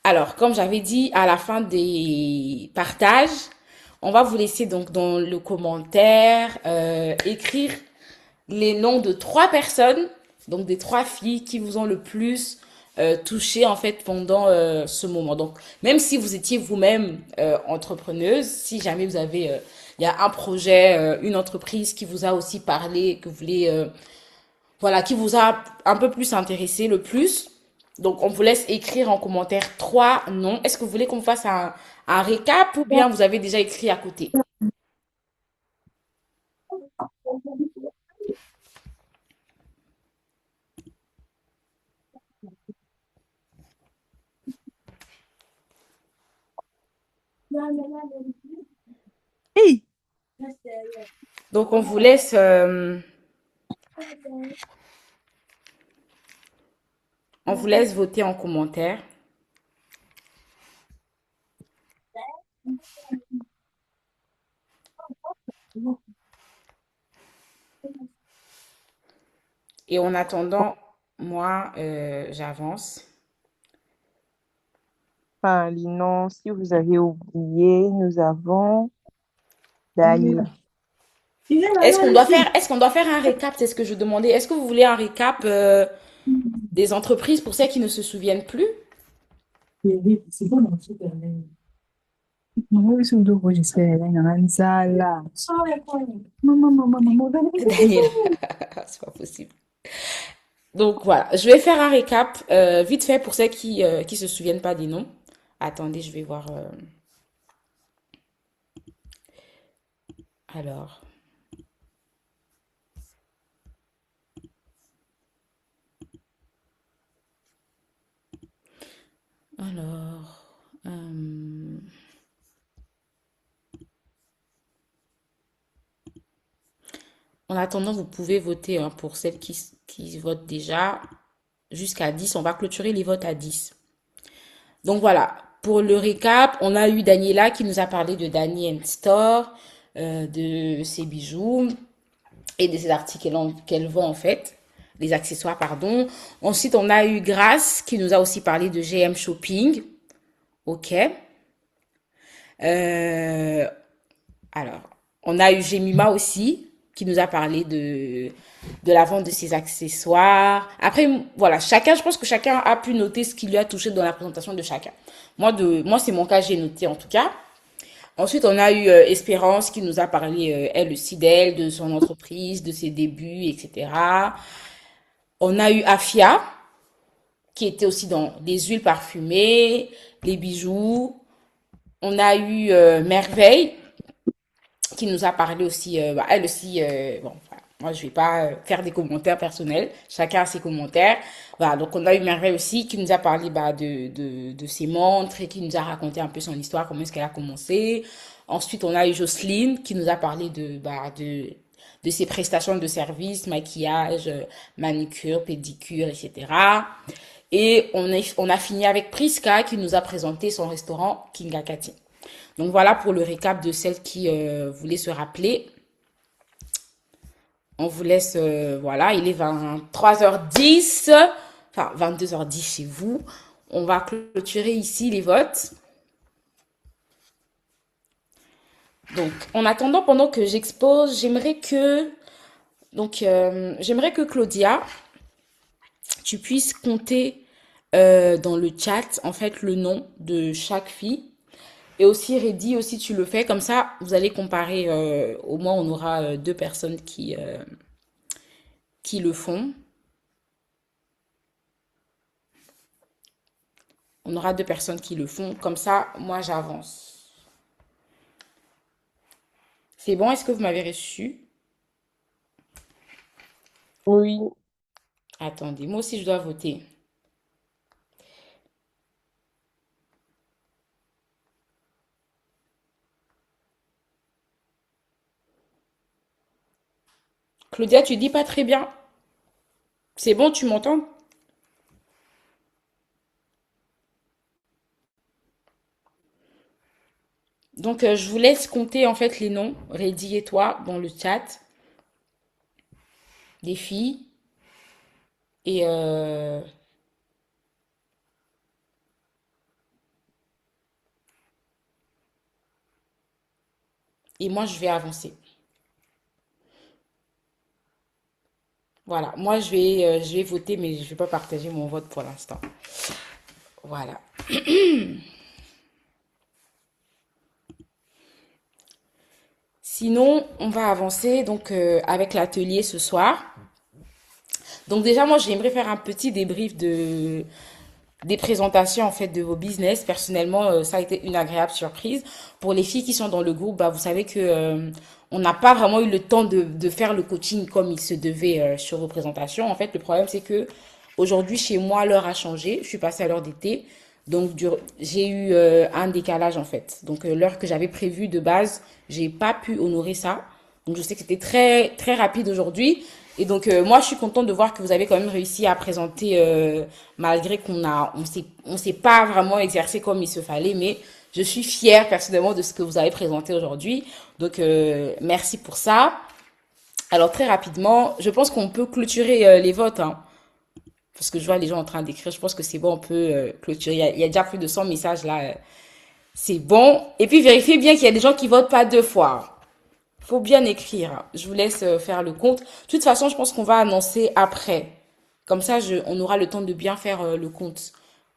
Alors, comme j'avais dit à la fin des partages, on va vous laisser donc dans le commentaire écrire les noms de 3 personnes, donc des 3 filles qui vous ont le plus touché en fait pendant ce moment. Donc, même si vous étiez vous-même entrepreneuse, si jamais vous avez, il y a un projet, une entreprise qui vous a aussi parlé, que vous voulez, voilà, qui vous a un peu plus intéressé le plus. Donc, on vous laisse écrire en commentaire 3 noms. Est-ce que vous voulez qu'on fasse un récap ou bien vous avez déjà écrit à côté? Hey! Donc, on vous laisse voter en commentaire. Et en attendant, moi, j'avance. Enfin, les noms, si vous avez oublié, nous avons Daniela. Est-ce qu'on doit faire un récap? C'est ce que je demandais. Est-ce que vous voulez un récap des entreprises pour celles qui ne se souviennent plus? Daniel, c'est pas possible. Donc voilà, je vais faire un récap vite fait pour celles qui se souviennent pas des noms. Attendez, je vais voir. Alors, alors. En attendant, vous pouvez voter hein, pour celles qui votent déjà jusqu'à 10. On va clôturer les votes à 10. Donc voilà, pour le récap, on a eu Daniela qui nous a parlé de Danny Store, de ses bijoux et de ses articles qu'elle vend en fait, les accessoires, pardon. Ensuite, on a eu Grace qui nous a aussi parlé de GM Shopping. Ok. Euh, alors, on a eu Jemima aussi qui nous a parlé de la vente de ses accessoires. Après, voilà, chacun, je pense que chacun a pu noter ce qui lui a touché dans la présentation de chacun. Moi, c'est mon cas, j'ai noté en tout cas. Ensuite, on a eu Espérance qui nous a parlé, elle aussi, d'elle, de son entreprise, de ses débuts, etc. On a eu Afia qui était aussi dans les huiles parfumées, les bijoux. On a eu Merveille qui nous a parlé aussi, elle aussi, bon, enfin, moi je vais pas faire des commentaires personnels, chacun a ses commentaires. Voilà, donc on a eu Merveille aussi qui nous a parlé de ses montres et qui nous a raconté un peu son histoire, comment est-ce qu'elle a commencé. Ensuite, on a eu Jocelyne qui nous a parlé de ses prestations de services, maquillage, manicure, pédicure, etc. Et on a fini avec Priska qui nous a présenté son restaurant King Akati. Donc voilà pour le récap de celles qui voulaient se rappeler. On vous laisse, voilà, il est 23h10, enfin 22h10 chez vous. On va clôturer ici les votes. Donc, en attendant, pendant que j'expose, j'aimerais que Claudia, tu puisses compter dans le chat, en fait, le nom de chaque fille. Et aussi, Reddy, aussi, tu le fais. Comme ça, vous allez comparer. Au moins, on aura deux personnes qui le font. On aura deux personnes qui le font. Comme ça, moi, j'avance. C'est bon? Est-ce que vous m'avez reçu? Oui. Attendez, moi aussi, je dois voter. Claudia, tu dis pas très bien. C'est bon, tu m'entends? Donc, je vous laisse compter en fait les noms, Reddy et toi, dans le chat, des filles. Et moi, je vais avancer. Voilà, moi, je vais voter, mais je ne vais pas partager mon vote pour l'instant. Voilà. Sinon, on va avancer donc avec l'atelier ce soir. Donc déjà, moi, j'aimerais faire un petit débrief des présentations en fait de vos business. Personnellement, ça a été une agréable surprise. Pour les filles qui sont dans le groupe, bah, vous savez que on n'a pas vraiment eu le temps de faire le coaching comme il se devait sur vos présentations. En fait, le problème, c'est que aujourd'hui, chez moi, l'heure a changé. Je suis passée à l'heure d'été. Donc, j'ai eu un décalage, en fait. Donc, l'heure que j'avais prévue de base, j'ai pas pu honorer ça. Donc, je sais que c'était très, très rapide aujourd'hui. Et donc, moi, je suis contente de voir que vous avez quand même réussi à présenter, malgré on s'est pas vraiment exercé comme il se fallait, mais je suis fière personnellement de ce que vous avez présenté aujourd'hui. Donc, merci pour ça. Alors, très rapidement, je pense qu'on peut clôturer les votes, hein, parce que je vois les gens en train d'écrire. Je pense que c'est bon, on peut clôturer. Il y a déjà plus de 100 messages là. C'est bon. Et puis, vérifiez bien qu'il y a des gens qui votent pas deux fois. Faut bien écrire. Je vous laisse faire le compte. De toute façon, je pense qu'on va annoncer après. Comme ça, on aura le temps de bien faire le compte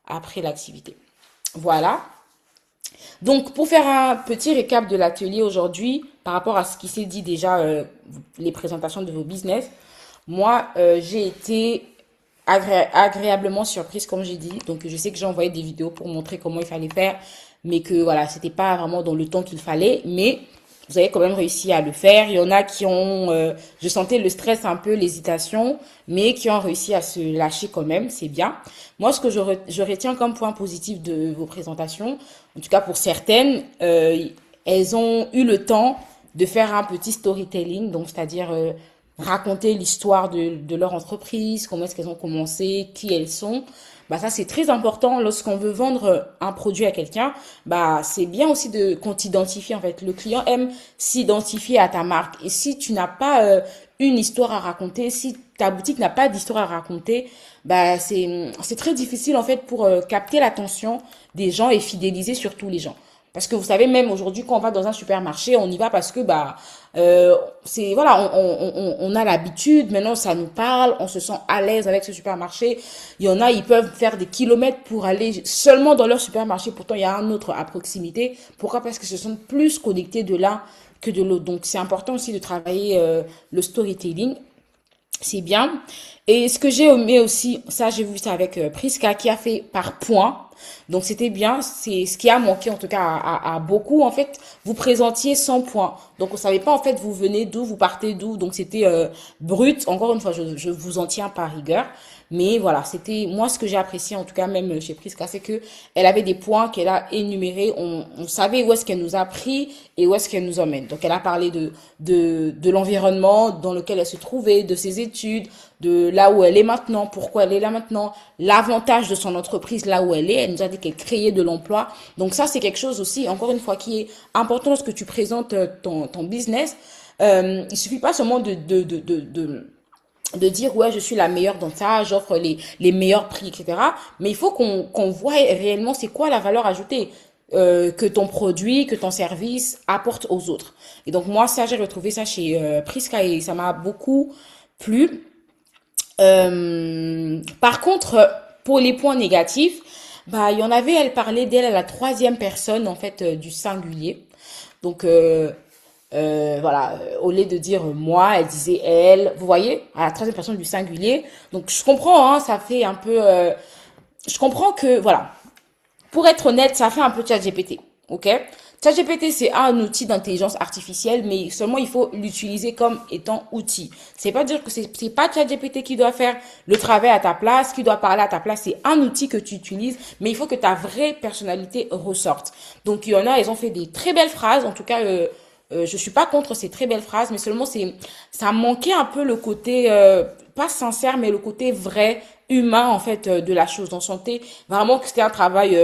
après l'activité. Voilà. Donc, pour faire un petit récap de l'atelier aujourd'hui, par rapport à ce qui s'est dit déjà, les présentations de vos business, moi, j'ai été agréablement surprise, comme j'ai dit. Donc, je sais que j'ai envoyé des vidéos pour montrer comment il fallait faire, mais que voilà, c'était pas vraiment dans le temps qu'il fallait. Mais vous avez quand même réussi à le faire. Il y en a qui ont, je sentais le stress un peu, l'hésitation, mais qui ont réussi à se lâcher quand même. C'est bien. Moi, ce que je retiens comme point positif de vos présentations, en tout cas pour certaines, elles ont eu le temps de faire un petit storytelling, donc c'est-à-dire raconter l'histoire de leur entreprise, comment est-ce qu'elles ont commencé, qui elles sont. Bah ça c'est très important lorsqu'on veut vendre un produit à quelqu'un. Bah c'est bien aussi de qu'on t'identifie en fait. Le client aime s'identifier à ta marque. Et si tu n'as pas une histoire à raconter, si ta boutique n'a pas d'histoire à raconter, bah c'est très difficile en fait pour capter l'attention des gens et fidéliser surtout les gens. Parce que vous savez, même aujourd'hui, quand on va dans un supermarché, on y va parce que, c'est, voilà, on a l'habitude, maintenant ça nous parle, on se sent à l'aise avec ce supermarché. Il y en a, ils peuvent faire des kilomètres pour aller seulement dans leur supermarché, pourtant il y a un autre à proximité. Pourquoi? Parce qu'ils se sont plus connectés de l'un que de l'autre. Donc c'est important aussi de travailler le storytelling. C'est bien. Et ce que j'ai aimé aussi, ça j'ai vu ça avec Priska qui a fait par points. Donc c'était bien, c'est ce qui a manqué en tout cas à beaucoup. En fait, vous présentiez 100 points. Donc on savait pas en fait vous venez d'où, vous partez d'où. Donc c'était brut. Encore une fois, je vous en tiens par rigueur. Mais voilà, c'était moi ce que j'ai apprécié en tout cas même chez Priska, c'est que elle avait des points qu'elle a énumérés. On savait où est-ce qu'elle nous a pris et où est-ce qu'elle nous emmène. Donc elle a parlé de l'environnement dans lequel elle se trouvait, de ses études, de là où elle est maintenant, pourquoi elle est là maintenant, l'avantage de son entreprise là où elle est. Elle nous a dit qu'elle créait de l'emploi. Donc ça, c'est quelque chose aussi, encore une fois, qui est important lorsque tu présentes ton business. Il suffit pas seulement de dire ouais je suis la meilleure dans ça, j'offre les meilleurs prix, etc. Mais il faut qu'on voit réellement c'est quoi la valeur ajoutée que ton produit, que ton service apporte aux autres. Et donc moi ça j'ai retrouvé ça chez Priska et ça m'a beaucoup plu. Par contre pour les points négatifs, il y en avait, elle parlait d'elle à la troisième personne en fait du singulier. Donc voilà, au lieu de dire moi, elle disait elle. Vous voyez, à la troisième personne du singulier. Donc je comprends, hein, ça fait un peu. Je comprends que voilà, pour être honnête, ça fait un peu ChatGPT, ok? ChatGPT c'est un outil d'intelligence artificielle, mais seulement il faut l'utiliser comme étant outil. C'est pas dire que c'est pas ChatGPT qui doit faire le travail à ta place, qui doit parler à ta place. C'est un outil que tu utilises, mais il faut que ta vraie personnalité ressorte. Donc il y en a, ils ont fait des très belles phrases, en tout cas. Je suis pas contre ces très belles phrases, mais seulement ça manquait un peu le côté pas sincère, mais le côté vrai, humain en fait de la chose. On sentait vraiment que c'était un travail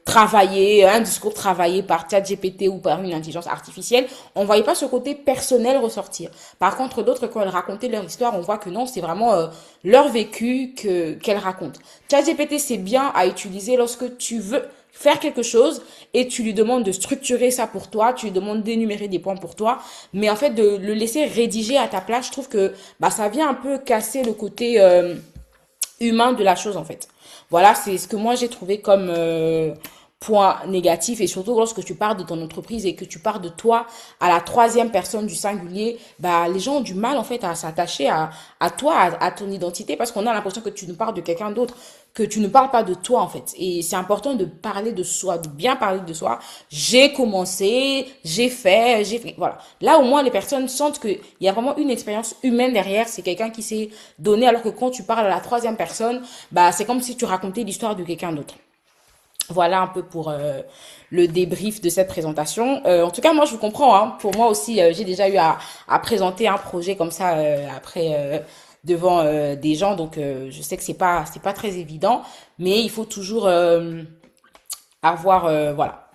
travaillé, un discours travaillé par ChatGPT ou par une intelligence artificielle. On voyait pas ce côté personnel ressortir. Par contre, d'autres quand elles racontaient leur histoire, on voit que non, c'est vraiment leur vécu qu'elles racontent. ChatGPT c'est bien à utiliser lorsque tu veux faire quelque chose et tu lui demandes de structurer ça pour toi, tu lui demandes d'énumérer des points pour toi, mais en fait de le laisser rédiger à ta place, je trouve que ça vient un peu casser le côté humain de la chose en fait. Voilà, c'est ce que moi j'ai trouvé comme point négatif, et surtout lorsque tu parles de ton entreprise et que tu parles de toi à la troisième personne du singulier, les gens ont du mal en fait à s'attacher à toi, à ton identité, parce qu'on a l'impression que tu nous parles de quelqu'un d'autre, que tu ne parles pas de toi en fait. Et c'est important de parler de soi, de bien parler de soi. J'ai commencé, j'ai fait, voilà. Là au moins les personnes sentent qu'il y a vraiment une expérience humaine derrière, c'est quelqu'un qui s'est donné, alors que quand tu parles à la troisième personne, c'est comme si tu racontais l'histoire de quelqu'un d'autre. Voilà un peu pour le débrief de cette présentation. En tout cas, moi, je vous comprends. Hein. Pour moi aussi, j'ai déjà eu à présenter un projet comme ça après devant des gens. Donc, je sais que c'est pas très évident, mais il faut toujours avoir voilà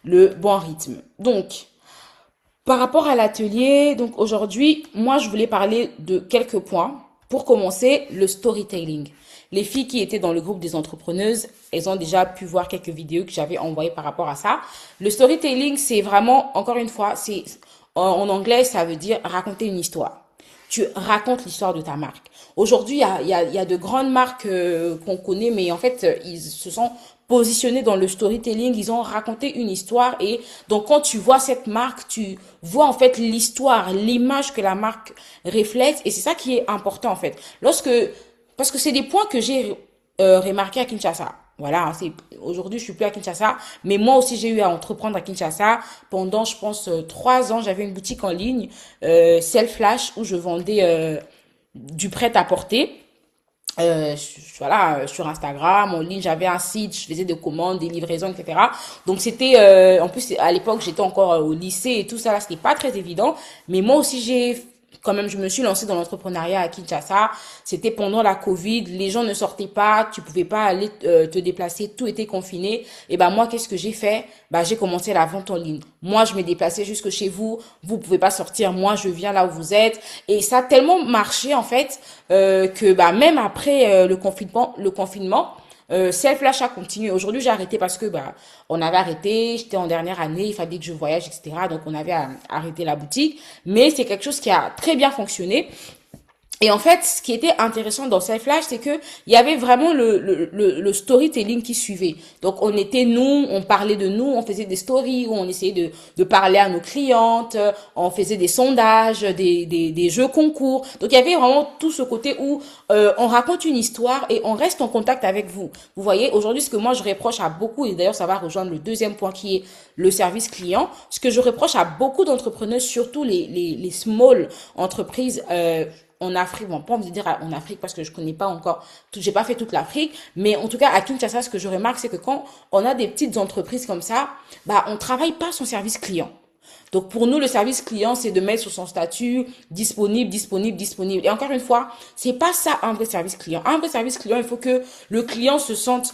le bon rythme. Donc, par rapport à l'atelier, donc aujourd'hui, moi, je voulais parler de quelques points. Pour commencer, le storytelling. Les filles qui étaient dans le groupe des entrepreneuses, elles ont déjà pu voir quelques vidéos que j'avais envoyées par rapport à ça. Le storytelling, c'est vraiment, encore une fois, c'est en anglais, ça veut dire raconter une histoire. Tu racontes l'histoire de ta marque. Aujourd'hui, il y a de grandes marques qu'on connaît, mais en fait, ils se sont positionnés dans le storytelling, ils ont raconté une histoire, et donc quand tu vois cette marque, tu vois en fait l'histoire, l'image que la marque reflète, et c'est ça qui est important en fait. Parce que c'est des points que j'ai remarqué à Kinshasa. Voilà, aujourd'hui je suis plus à Kinshasa, mais moi aussi j'ai eu à entreprendre à Kinshasa pendant, je pense, 3 ans. J'avais une boutique en ligne, Self-Flash, où je vendais du prêt-à-porter. Voilà, sur Instagram, en ligne, j'avais un site, je faisais des commandes, des livraisons, etc. Donc c'était, en plus à l'époque j'étais encore au lycée et tout ça, là c'était pas très évident. Mais moi aussi quand même, je me suis lancée dans l'entrepreneuriat à Kinshasa. C'était pendant la Covid, les gens ne sortaient pas, tu pouvais pas aller te déplacer, tout était confiné. Et moi, qu'est-ce que j'ai fait? J'ai commencé la vente en ligne. Moi, je me déplaçais jusque chez vous, vous pouvez pas sortir, moi je viens là où vous êtes. Et ça a tellement marché en fait que même après le confinement, Self-Flash a continué. Aujourd'hui, j'ai arrêté parce que bah on avait arrêté, j'étais en dernière année, il fallait que je voyage, etc. Donc on avait arrêté la boutique. Mais c'est quelque chose qui a très bien fonctionné. Et en fait, ce qui était intéressant dans Self-Flash, c'est que il y avait vraiment le storytelling qui suivait. Donc, on était nous, on parlait de nous, on faisait des stories où on essayait de parler à nos clientes, on faisait des sondages, des jeux concours. Donc, il y avait vraiment tout ce côté où on raconte une histoire et on reste en contact avec vous. Vous voyez, aujourd'hui, ce que moi je reproche à beaucoup, et d'ailleurs ça va rejoindre le deuxième point qui est le service client, ce que je reproche à beaucoup d'entrepreneurs, surtout les small entreprises, en Afrique, bon, pas envie de dire en Afrique parce que je connais pas encore, j'ai pas fait toute l'Afrique, mais en tout cas à Kinshasa, ce que je remarque, c'est que quand on a des petites entreprises comme ça, bah on travaille pas son service client. Donc pour nous, le service client, c'est de mettre sur son statut disponible, disponible, disponible. Et encore une fois, c'est pas ça un vrai service client. Un vrai service client, il faut que le client se sente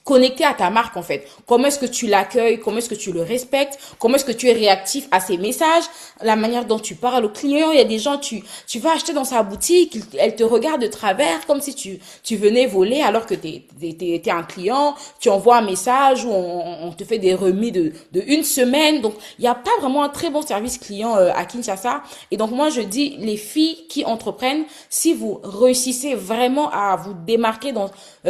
connecté à ta marque en fait. Comment est-ce que tu l'accueilles, comment est-ce que tu le respectes, comment est-ce que tu es réactif à ses messages, la manière dont tu parles au client. Il y a des gens, tu vas acheter dans sa boutique, elle te regarde de travers comme si tu venais voler alors que t'es un client, tu envoies un message ou on te fait des remis de une semaine. Donc, il n'y a pas vraiment un très bon service client à Kinshasa. Et donc, moi, je dis, les filles qui entreprennent, si vous réussissez vraiment à vous démarquer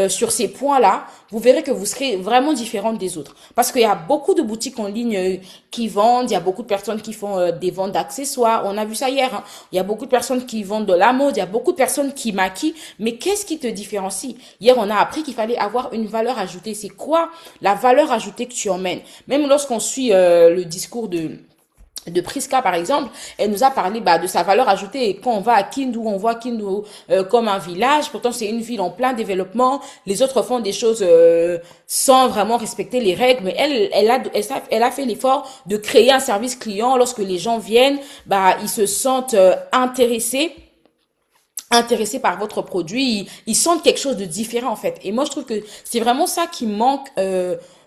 sur ces points-là, vous verrez que vous serez vraiment différente des autres. Parce qu'il y a beaucoup de boutiques en ligne qui vendent, il y a beaucoup de personnes qui font des ventes d'accessoires. On a vu ça hier, hein. Il y a beaucoup de personnes qui vendent de la mode, il y a beaucoup de personnes qui maquillent. Mais qu'est-ce qui te différencie? Hier, on a appris qu'il fallait avoir une valeur ajoutée. C'est quoi la valeur ajoutée que tu emmènes? Même lorsqu'on suit le discours de Priska par exemple, elle nous a parlé de sa valeur ajoutée. Et quand on va à Kindu, on voit Kindu comme un village. Pourtant, c'est une ville en plein développement. Les autres font des choses sans vraiment respecter les règles. Mais elle a fait l'effort de créer un service client. Lorsque les gens viennent, ils se sentent intéressés par votre produit. Ils sentent quelque chose de différent en fait. Et moi, je trouve que c'est vraiment ça qui manque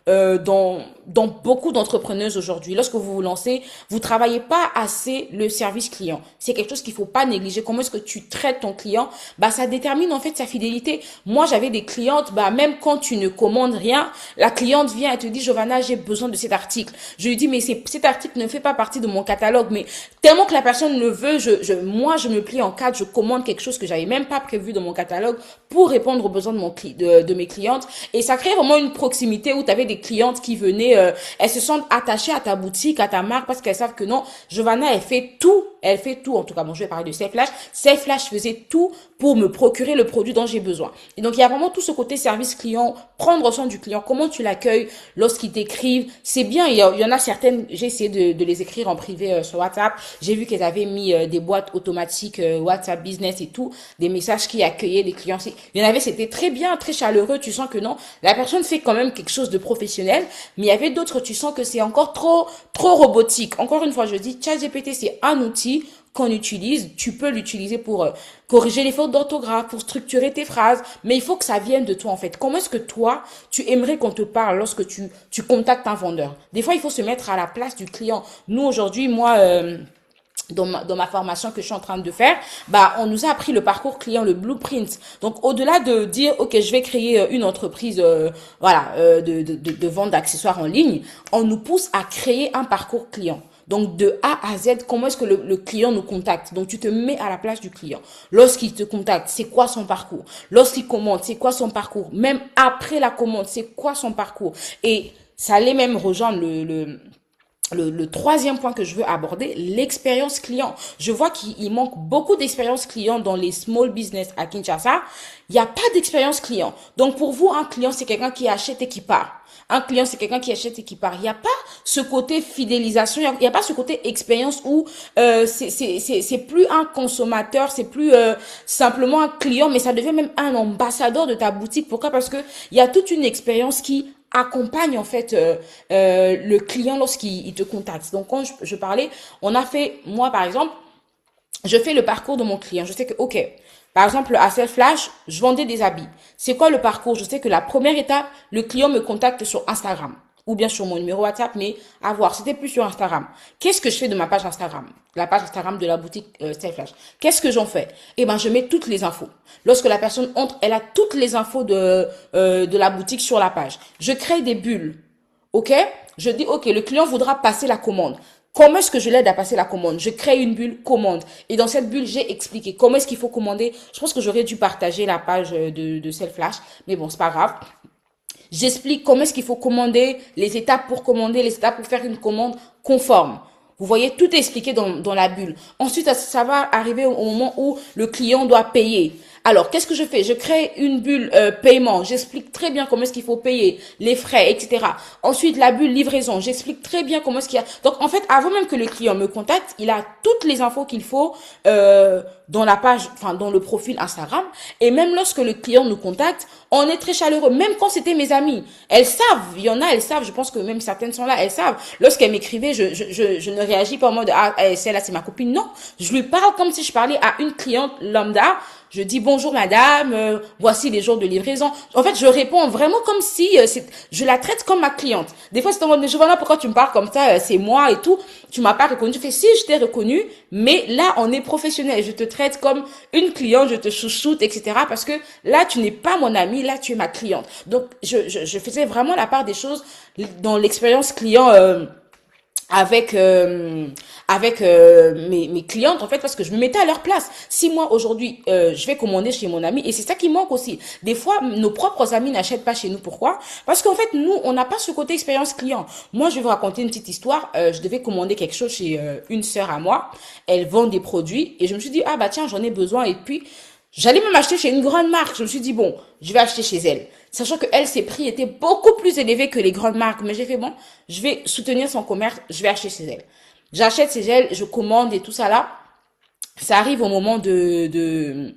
dans beaucoup d'entrepreneuses aujourd'hui. Lorsque vous vous lancez, vous travaillez pas assez le service client. C'est quelque chose qu'il faut pas négliger. Comment est-ce que tu traites ton client? Ça détermine en fait sa fidélité. Moi, j'avais des clientes, même quand tu ne commandes rien, la cliente vient et te dit, Giovanna, j'ai besoin de cet article. Je lui dis, mais cet article ne fait pas partie de mon catalogue, mais tellement que la personne le veut, moi, je me plie en quatre, je commande quelque chose que j'avais même pas prévu dans mon catalogue pour répondre aux besoins de mes clientes. Et ça crée vraiment une proximité où tu avais des clientes qui venaient, elles se sentent attachées à ta boutique, à ta marque, parce qu'elles savent que non, Giovanna, elle fait tout, en tout cas, bon, je vais parler de Self-Flash. Self-Flash faisait tout pour me procurer le produit dont j'ai besoin. Et donc, il y a vraiment tout ce côté service client, prendre soin du client, comment tu l'accueilles lorsqu'ils t'écrivent. C'est bien, il y en a certaines, j'ai essayé de les écrire en privé sur WhatsApp. J'ai vu qu'elles avaient mis des boîtes automatiques WhatsApp Business et tout, des messages qui accueillaient les clients. Il y en avait, c'était très bien, très chaleureux. Tu sens que non, la personne fait quand même quelque chose de professionnel, mais il y avait d'autres, tu sens que c'est encore trop robotique. Encore une fois, je dis, ChatGPT, c'est un outil qu'on utilise. Tu peux l'utiliser pour corriger les fautes d'orthographe, pour structurer tes phrases, mais il faut que ça vienne de toi en fait. Comment est-ce que toi, tu aimerais qu'on te parle lorsque tu contactes un vendeur? Des fois, il faut se mettre à la place du client. Nous, aujourd'hui, moi, dans ma formation que je suis en train de faire, on nous a appris le parcours client, le blueprint. Donc, au-delà de dire, OK, je vais créer une entreprise, de vente d'accessoires en ligne, on nous pousse à créer un parcours client. Donc, de A à Z, comment est-ce que le client nous contacte? Donc, tu te mets à la place du client. Lorsqu'il te contacte, c'est quoi son parcours? Lorsqu'il commande, c'est quoi son parcours? Même après la commande, c'est quoi son parcours? Et ça allait même rejoindre le troisième point que je veux aborder, l'expérience client. Je vois qu'il manque beaucoup d'expérience client dans les small business à Kinshasa. Il n'y a pas d'expérience client. Donc, pour vous, un client, c'est quelqu'un qui achète et qui part. Un client, c'est quelqu'un qui achète et qui part. Il n'y a pas ce côté fidélisation, il n'y a pas ce côté expérience où c'est plus un consommateur, c'est plus simplement un client, mais ça devient même un ambassadeur de ta boutique. Pourquoi? Parce que il y a toute une expérience qui accompagne en fait le client lorsqu'il te contacte. Donc quand je parlais, on a fait, moi par exemple, je fais le parcours de mon client. Je sais que, OK, par exemple, à Self-Flash, je vendais des habits. C'est quoi le parcours? Je sais que la première étape, le client me contacte sur Instagram. ou bien sur mon numéro WhatsApp, mais à voir. C'était plus sur Instagram. Qu'est-ce que je fais de ma page Instagram? La page Instagram de la boutique Selflash. Qu'est-ce que j'en fais? Eh ben, je mets toutes les infos. Lorsque la personne entre, elle a toutes les infos de la boutique sur la page. Je crée des bulles. OK? Je dis, OK, le client voudra passer la commande. Comment est-ce que je l'aide à passer la commande? Je crée une bulle commande. Et dans cette bulle, j'ai expliqué comment est-ce qu'il faut commander. Je pense que j'aurais dû partager la page de Selflash. Mais bon, c'est pas grave. J'explique comment est-ce qu'il faut commander, les étapes pour commander, les étapes pour faire une commande conforme. Vous voyez, tout est expliqué dans la bulle. Ensuite, ça va arriver au moment où le client doit payer. Alors, qu'est-ce que je fais? Je crée une bulle paiement. J'explique très bien comment est-ce qu'il faut payer, les frais, etc. Ensuite, la bulle livraison. J'explique très bien comment est-ce qu'il y a. Donc, en fait, avant même que le client me contacte, il a toutes les infos qu'il faut dans la page, enfin dans le profil Instagram. Et même lorsque le client nous contacte, on est très chaleureux. Même quand c'était mes amis, elles savent. Il y en a, elles savent. Je pense que même certaines sont là, elles savent. Lorsqu'elles m'écrivaient, je ne réagis pas en mode celle-là c'est ma copine. Non, je lui parle comme si je parlais à une cliente lambda. Je dis bonjour madame, voici les jours de livraison. En fait, je réponds vraiment comme si je la traite comme ma cliente. Des fois, c'est en mode, mais Giovanna, pourquoi tu me parles comme ça? C'est moi et tout. Tu m'as pas reconnu. Je fais, si, je t'ai reconnu, mais là, on est professionnel. Je te traite comme une cliente, je te chouchoute, etc. Parce que là, tu n'es pas mon amie, là, tu es ma cliente. Donc, je faisais vraiment la part des choses dans l'expérience client, avec mes clientes en fait, parce que je me mettais à leur place. Si moi aujourd'hui je vais commander chez mon ami, et c'est ça qui manque aussi, des fois nos propres amis n'achètent pas chez nous. Pourquoi? Parce qu'en fait nous on n'a pas ce côté expérience client. Moi je vais vous raconter une petite histoire. Je devais commander quelque chose chez une sœur à moi, elle vend des produits et je me suis dit ah bah tiens j'en ai besoin, et puis j'allais même acheter chez une grande marque. Je me suis dit bon, je vais acheter chez elle, sachant que elle, ses prix étaient beaucoup plus élevés que les grandes marques. Mais j'ai fait bon, je vais soutenir son commerce, je vais acheter chez elle. J'achète chez elle, je commande et tout ça là. Ça arrive au moment de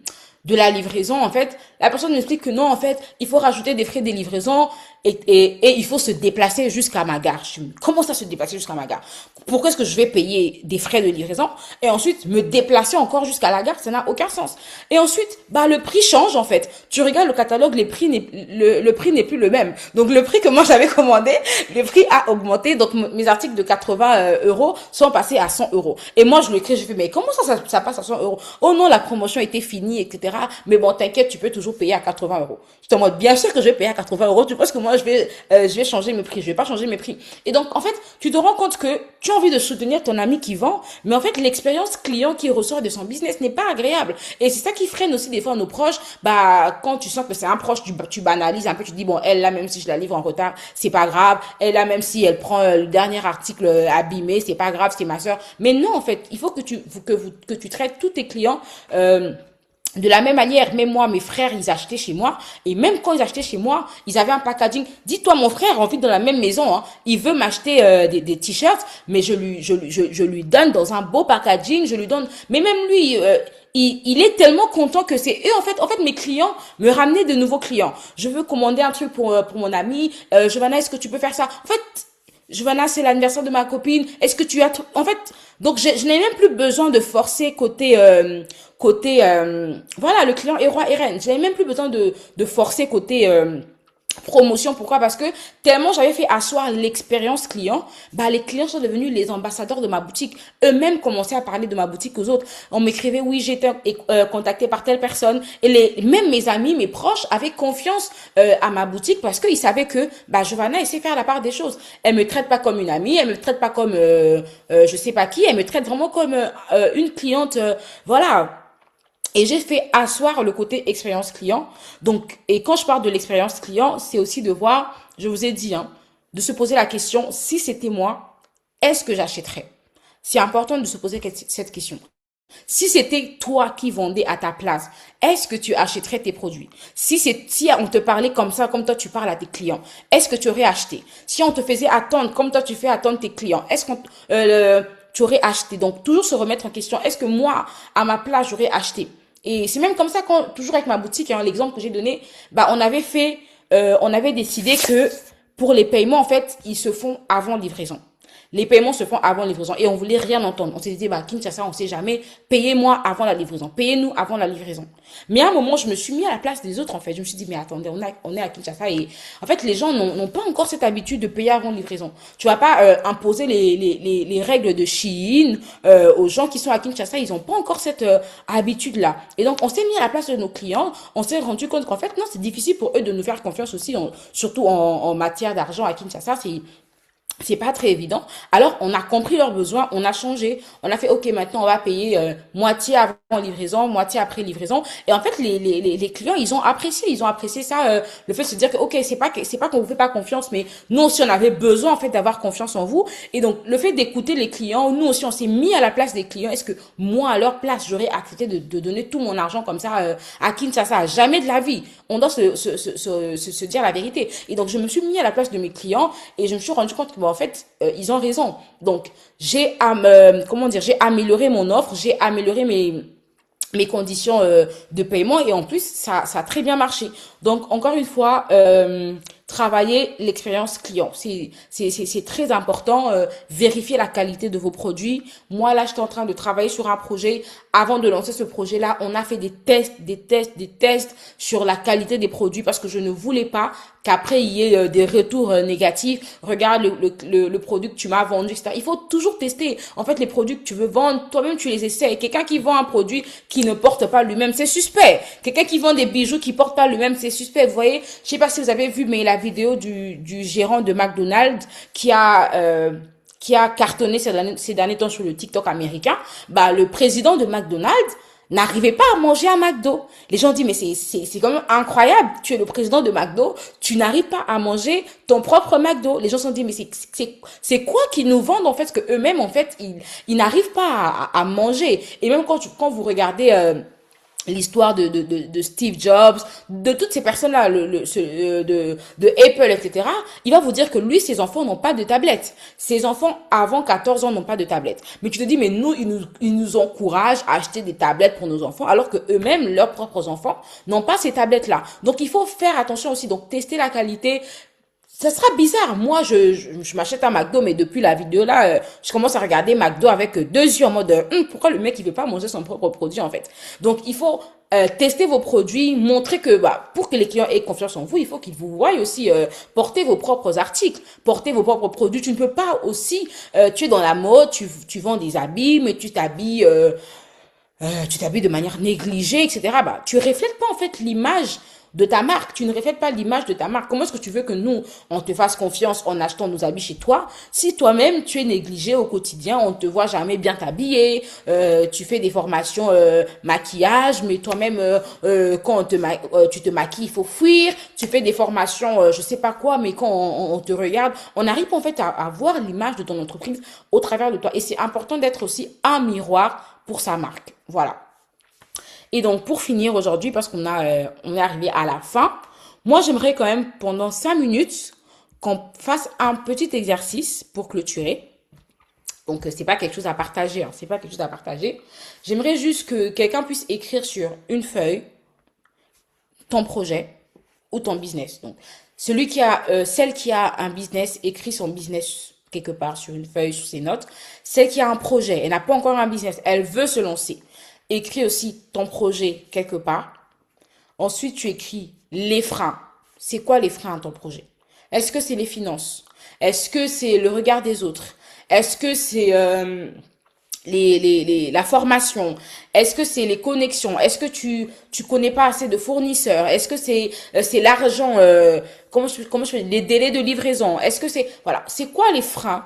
la livraison. En fait, la personne m'explique que non, en fait, il faut rajouter des frais de livraison et il faut se déplacer jusqu'à ma gare. Je me dis, comment ça se déplacer jusqu'à ma gare? Pourquoi est-ce que je vais payer des frais de livraison et ensuite me déplacer encore jusqu'à la gare? Ça n'a aucun sens. Et ensuite, bah, le prix change, en fait. Tu regardes le catalogue, le prix n'est plus le même. Donc, le prix que moi j'avais commandé, le prix a augmenté. Donc, mes articles de 80 euros sont passés à 100 euros. Et moi, je le crie, je fais, mais comment ça passe à 100 euros? Oh non, la promotion était finie, etc. Mais bon, t'inquiète, tu peux toujours payer à 80 euros. Je te mode, bien sûr que je vais payer à 80 euros. Tu penses que moi, je vais changer mes prix. Je vais pas changer mes prix. Et donc, en fait, tu te rends compte que tu as envie de soutenir ton ami qui vend, mais en fait, l'expérience client qui ressort de son business n'est pas agréable. Et c'est ça qui freine aussi des fois nos proches. Bah, quand tu sens que c'est un proche, tu banalises un peu, tu dis, bon, elle là, même si je la livre en retard, c'est pas grave. Elle là, même si elle prend le dernier article abîmé, c'est pas grave, c'est ma sœur. Mais non, en fait, il faut que tu traites tous tes clients, de la même manière. Même moi, mes frères, ils achetaient chez moi. Et même quand ils achetaient chez moi, ils avaient un packaging. Dis-toi, mon frère, on vit dans la même maison, hein. Il veut m'acheter des t-shirts, mais je lui donne dans un beau packaging. Je lui donne. Mais même lui, il est tellement content que c'est eux. En fait, mes clients me ramenaient de nouveaux clients. Je veux commander un truc pour mon ami. Giovanna, est-ce que tu peux faire ça? En fait, Giovanna, c'est l'anniversaire de ma copine. Est-ce que tu as... En fait, donc je n'ai même plus besoin de forcer côté voilà, le client est roi et reine. Je n'ai même plus besoin de forcer côté promotion. Pourquoi? Parce que tellement j'avais fait asseoir l'expérience client, bah les clients sont devenus les ambassadeurs de ma boutique. Eux-mêmes commençaient à parler de ma boutique aux autres. On m'écrivait oui, j'ai été contacté par telle personne, et même mes amis, mes proches avaient confiance à ma boutique parce qu'ils savaient que bah Giovanna, elle sait faire la part des choses. Elle me traite pas comme une amie, elle me traite pas comme je sais pas qui, elle me traite vraiment comme une cliente, voilà. Et j'ai fait asseoir le côté expérience client. Donc, et quand je parle de l'expérience client, c'est aussi de voir, je vous ai dit, hein, de se poser la question, si c'était moi, est-ce que j'achèterais? C'est important de se poser cette question. Si c'était toi qui vendais à ta place, est-ce que tu achèterais tes produits? Si on te parlait comme ça, comme toi tu parles à tes clients, est-ce que tu aurais acheté? Si on te faisait attendre comme toi tu fais attendre tes clients, est-ce qu'on tu aurais acheté? Donc, toujours se remettre en question, est-ce que moi, à ma place, j'aurais acheté? Et c'est même comme ça toujours avec ma boutique, hein, l'exemple que j'ai donné, bah, on avait décidé que pour les paiements, en fait, ils se font avant livraison. Les paiements se font avant la livraison et on voulait rien entendre. On s'est dit, bah, Kinshasa, on sait jamais. Payez-moi avant la livraison. Payez-nous avant la livraison. Mais à un moment, je me suis mis à la place des autres, en fait. Je me suis dit, mais attendez, on est à Kinshasa et en fait, les gens n'ont pas encore cette habitude de payer avant la livraison. Tu vas pas imposer les règles de Shein aux gens qui sont à Kinshasa. Ils n'ont pas encore cette habitude-là. Et donc, on s'est mis à la place de nos clients. On s'est rendu compte qu'en fait, non, c'est difficile pour eux de nous faire confiance aussi, surtout en matière d'argent à Kinshasa. C'est pas très évident. Alors, on a compris leurs besoins, on a changé. On a fait, OK, maintenant, on va payer moitié avant livraison, moitié après livraison. Et en fait, les clients, ils ont apprécié ça, le fait de se dire que, OK, c'est pas qu'on vous fait pas confiance, mais nous aussi, on avait besoin, en fait, d'avoir confiance en vous. Et donc, le fait d'écouter les clients, nous aussi, on s'est mis à la place des clients. Est-ce que moi, à leur place, j'aurais accepté de donner tout mon argent comme ça à Kinshasa? Jamais de la vie. On doit se dire la vérité. Et donc, je me suis mis à la place de mes clients et je me suis rendu compte que, bon, en fait, ils ont raison. Donc, j'ai amélioré mon offre, j'ai amélioré mes conditions de paiement et en plus, ça a très bien marché. Donc, encore une fois, travailler l'expérience client. C'est très important. Vérifier la qualité de vos produits. Moi, là, j'étais en train de travailler sur un projet. Avant de lancer ce projet-là, on a fait des tests sur la qualité des produits parce que je ne voulais pas qu'après, il y ait des retours négatifs. Regarde le produit que tu m'as vendu, etc. Il faut toujours tester. En fait, les produits que tu veux vendre, toi-même, tu les essaies. Quelqu'un qui vend un produit qui ne porte pas lui-même, c'est suspect. Quelqu'un qui vend des bijoux qui portent pas lui-même, c'est suspect. Vous voyez, je sais pas si vous avez vu, mais la vidéo du gérant de McDonald's qui a cartonné ces derniers temps sur le TikTok américain, bah, le président de McDonald's n'arrivait pas à manger un McDo. Les gens disent, mais c'est quand même incroyable. Tu es le président de McDo, tu n'arrives pas à manger ton propre McDo. Les gens se disent, mais c'est quoi qu'ils nous vendent, en fait, que eux-mêmes, en fait, ils n'arrivent pas à manger. Et même quand vous regardez, l'histoire de Steve Jobs, de toutes ces personnes-là, de Apple, etc., il va vous dire que lui, ses enfants n'ont pas de tablette. Ses enfants, avant 14 ans, n'ont pas de tablette. Mais tu te dis, mais nous, ils nous encouragent à acheter des tablettes pour nos enfants, alors que eux-mêmes, leurs propres enfants, n'ont pas ces tablettes-là. Donc, il faut faire attention aussi. Donc, tester la qualité. Ça sera bizarre. Moi, je m'achète un McDo, mais depuis la vidéo là, je commence à regarder McDo avec deux yeux en mode pourquoi le mec il veut pas manger son propre produit en fait. Donc il faut tester vos produits, montrer que pour que les clients aient confiance en vous, il faut qu'ils vous voient aussi porter vos propres articles, porter vos propres produits. Tu ne peux pas aussi, tu es dans la mode, tu vends des habits, mais tu t'habilles de manière négligée, etc. Bah, tu reflètes pas en fait l'image de ta marque. Tu ne reflètes pas l'image de ta marque. Comment est-ce que tu veux que nous, on te fasse confiance en achetant nos habits chez toi si toi-même, tu es négligé au quotidien, on te voit jamais bien t'habiller, tu fais des formations maquillage, mais toi-même, quand tu te maquilles, il faut fuir, tu fais des formations, je sais pas quoi, mais quand on te regarde, on arrive en fait à voir l'image de ton entreprise au travers de toi. Et c'est important d'être aussi un miroir pour sa marque. Voilà. Et donc, pour finir aujourd'hui, parce on est arrivé à la fin, moi, j'aimerais quand même, pendant 5 minutes, qu'on fasse un petit exercice pour clôturer. Donc, c'est pas quelque chose à partager, hein, c'est pas quelque chose à partager. J'aimerais juste que quelqu'un puisse écrire sur une feuille ton projet ou ton business. Donc, celle qui a un business, écrit son business quelque part sur une feuille, sur ses notes. Celle qui a un projet, elle n'a pas encore un business, elle veut se lancer. Écris aussi ton projet quelque part. Ensuite, tu écris les freins. C'est quoi les freins à ton projet? Est-ce que c'est les finances? Est-ce que c'est le regard des autres? Est-ce que c'est la formation? Est-ce que c'est les connexions? Est-ce que tu connais pas assez de fournisseurs? Est-ce que c'est l'argent? Comment je fais les délais de livraison? Est-ce que c'est quoi les freins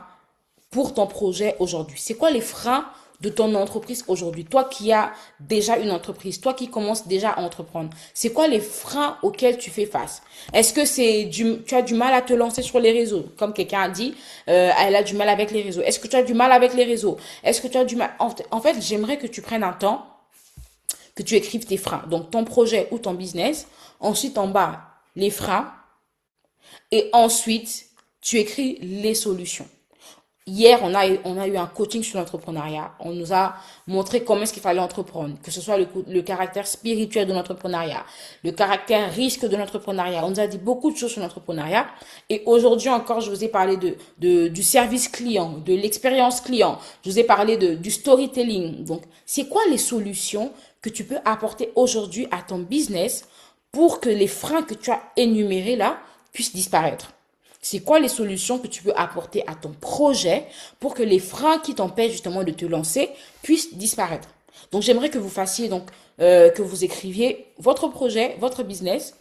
pour ton projet aujourd'hui? C'est quoi les freins de ton entreprise aujourd'hui? Toi qui as déjà une entreprise, toi qui commences déjà à entreprendre, c'est quoi les freins auxquels tu fais face? Est-ce que tu as du mal à te lancer sur les réseaux? Comme quelqu'un a dit, elle a du mal avec les réseaux. Est-ce que tu as du mal avec les réseaux? Est-ce que tu as du mal? En fait, j'aimerais que tu prennes un temps, que tu écrives tes freins. Donc, ton projet ou ton business. Ensuite, en bas, les freins. Et ensuite, tu écris les solutions. Hier, on a eu un coaching sur l'entrepreneuriat. On nous a montré comment est-ce qu'il fallait entreprendre, que ce soit le caractère spirituel de l'entrepreneuriat, le caractère risque de l'entrepreneuriat. On nous a dit beaucoup de choses sur l'entrepreneuriat. Et aujourd'hui encore, je vous ai parlé du service client, de l'expérience client. Je vous ai parlé du storytelling. Donc, c'est quoi les solutions que tu peux apporter aujourd'hui à ton business pour que les freins que tu as énumérés là puissent disparaître? C'est quoi les solutions que tu peux apporter à ton projet pour que les freins qui t'empêchent justement de te lancer puissent disparaître? Donc, j'aimerais que vous fassiez que vous écriviez votre projet, votre business,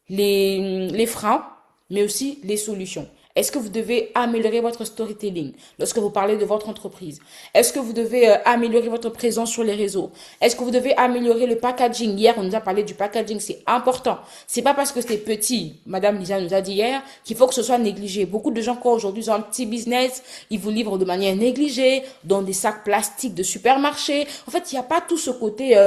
les freins, mais aussi les solutions. Est-ce que vous devez améliorer votre storytelling lorsque vous parlez de votre entreprise? Est-ce que vous devez améliorer votre présence sur les réseaux? Est-ce que vous devez améliorer le packaging? Hier, on nous a parlé du packaging, c'est important. C'est pas parce que c'est petit, Madame Lisa nous a dit hier, qu'il faut que ce soit négligé. Beaucoup de gens, quoi, aujourd'hui, ils ont un petit business, ils vous livrent de manière négligée, dans des sacs plastiques de supermarché. En fait, il n'y a pas tout ce côté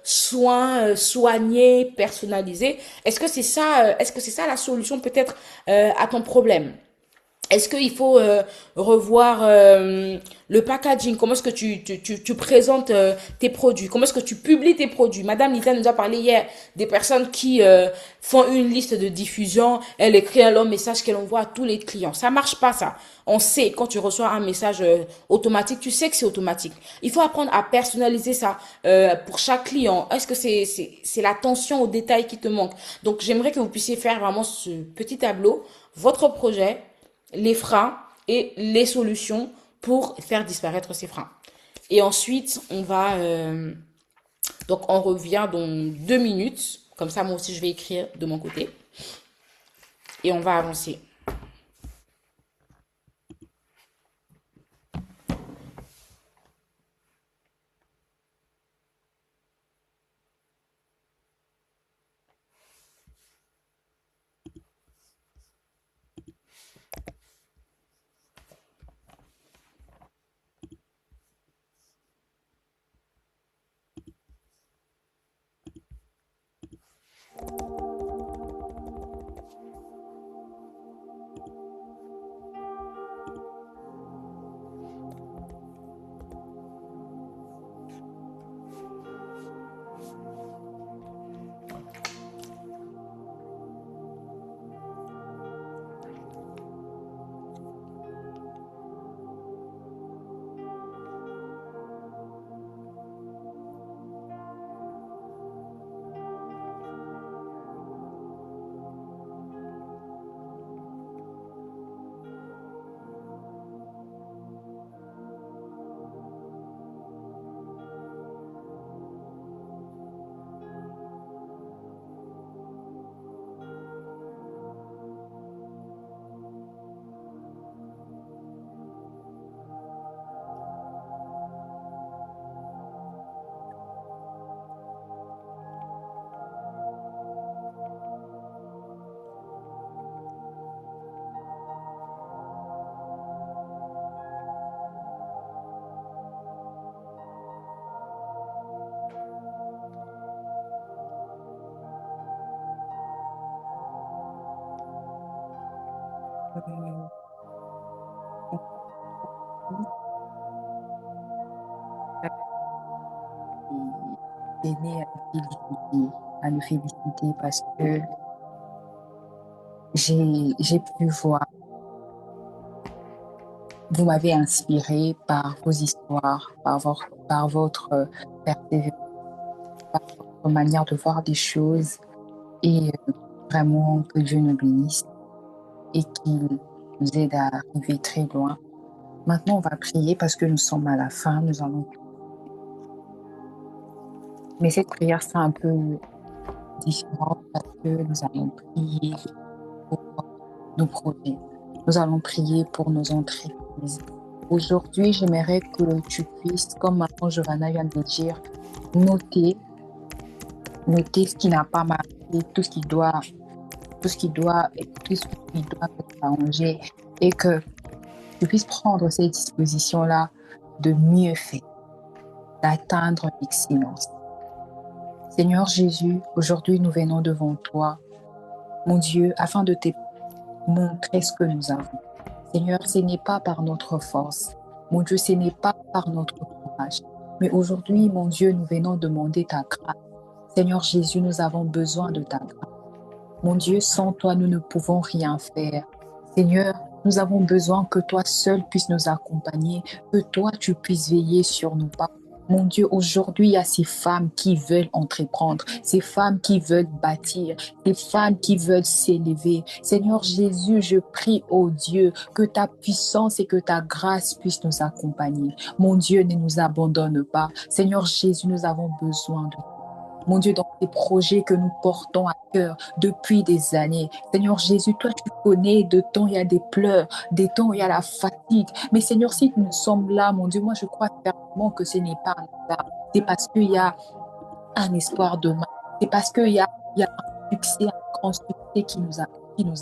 soin, soigné, personnalisé. Est-ce que c'est ça la solution peut-être à ton problème? Est-ce qu'il faut revoir le packaging? Comment est-ce que tu présentes tes produits? Comment est-ce que tu publies tes produits? Madame Lisa nous a parlé hier des personnes qui font une liste de diffusion. Elle écrit un long message qu'elle envoie à tous les clients. Ça marche pas, ça. On sait, quand tu reçois un message automatique, tu sais que c'est automatique. Il faut apprendre à personnaliser ça pour chaque client. Est-ce que c'est l'attention aux détails qui te manque? Donc, j'aimerais que vous puissiez faire vraiment ce petit tableau, votre projet, les freins et les solutions pour faire disparaître ces freins. Et ensuite, donc on revient dans 2 minutes. Comme ça, moi aussi, je vais écrire de mon côté. Et on va avancer. Tenez à nous féliciter parce que j'ai pu voir, vous m'avez inspiré par vos histoires, par votre persévérance, par votre manière de voir des choses et vraiment que Dieu nous bénisse et qu'il nous aide à arriver très loin. Maintenant, on va prier parce que nous sommes à la fin, nous allons. Mais cette prière sera un peu différente parce que nous allons prier pour nos projets. Nous allons prier pour nos entreprises. Aujourd'hui, j'aimerais que tu puisses, comme maman Giovanna vient de dire, noter ce qui n'a pas marché, tout ce qui doit être arrangé et que tu puisses prendre ces dispositions-là de mieux faire, d'atteindre l'excellence. Seigneur Jésus, aujourd'hui nous venons devant toi, mon Dieu, afin de te montrer ce que nous avons. Seigneur, ce n'est pas par notre force. Mon Dieu, ce n'est pas par notre courage. Mais aujourd'hui, mon Dieu, nous venons demander ta grâce. Seigneur Jésus, nous avons besoin de ta grâce. Mon Dieu, sans toi, nous ne pouvons rien faire. Seigneur, nous avons besoin que toi seul puisses nous accompagner, que toi, tu puisses veiller sur nos pas. Mon Dieu, aujourd'hui, il y a ces femmes qui veulent entreprendre, ces femmes qui veulent bâtir, ces femmes qui veulent s'élever. Seigneur Jésus, je prie, oh Dieu, que ta puissance et que ta grâce puissent nous accompagner. Mon Dieu, ne nous abandonne pas. Seigneur Jésus, nous avons besoin de toi. Mon Dieu, dans ces projets que nous portons à cœur depuis des années. Seigneur Jésus, toi, tu connais de temps, il y a des pleurs, des temps, il y a la fatigue. Mais Seigneur, si nous sommes là, mon Dieu, moi, je crois fermement que ce n'est pas un hasard. C'est parce qu'il y a un espoir demain. C'est parce qu'il y a un succès, un grand succès qui nous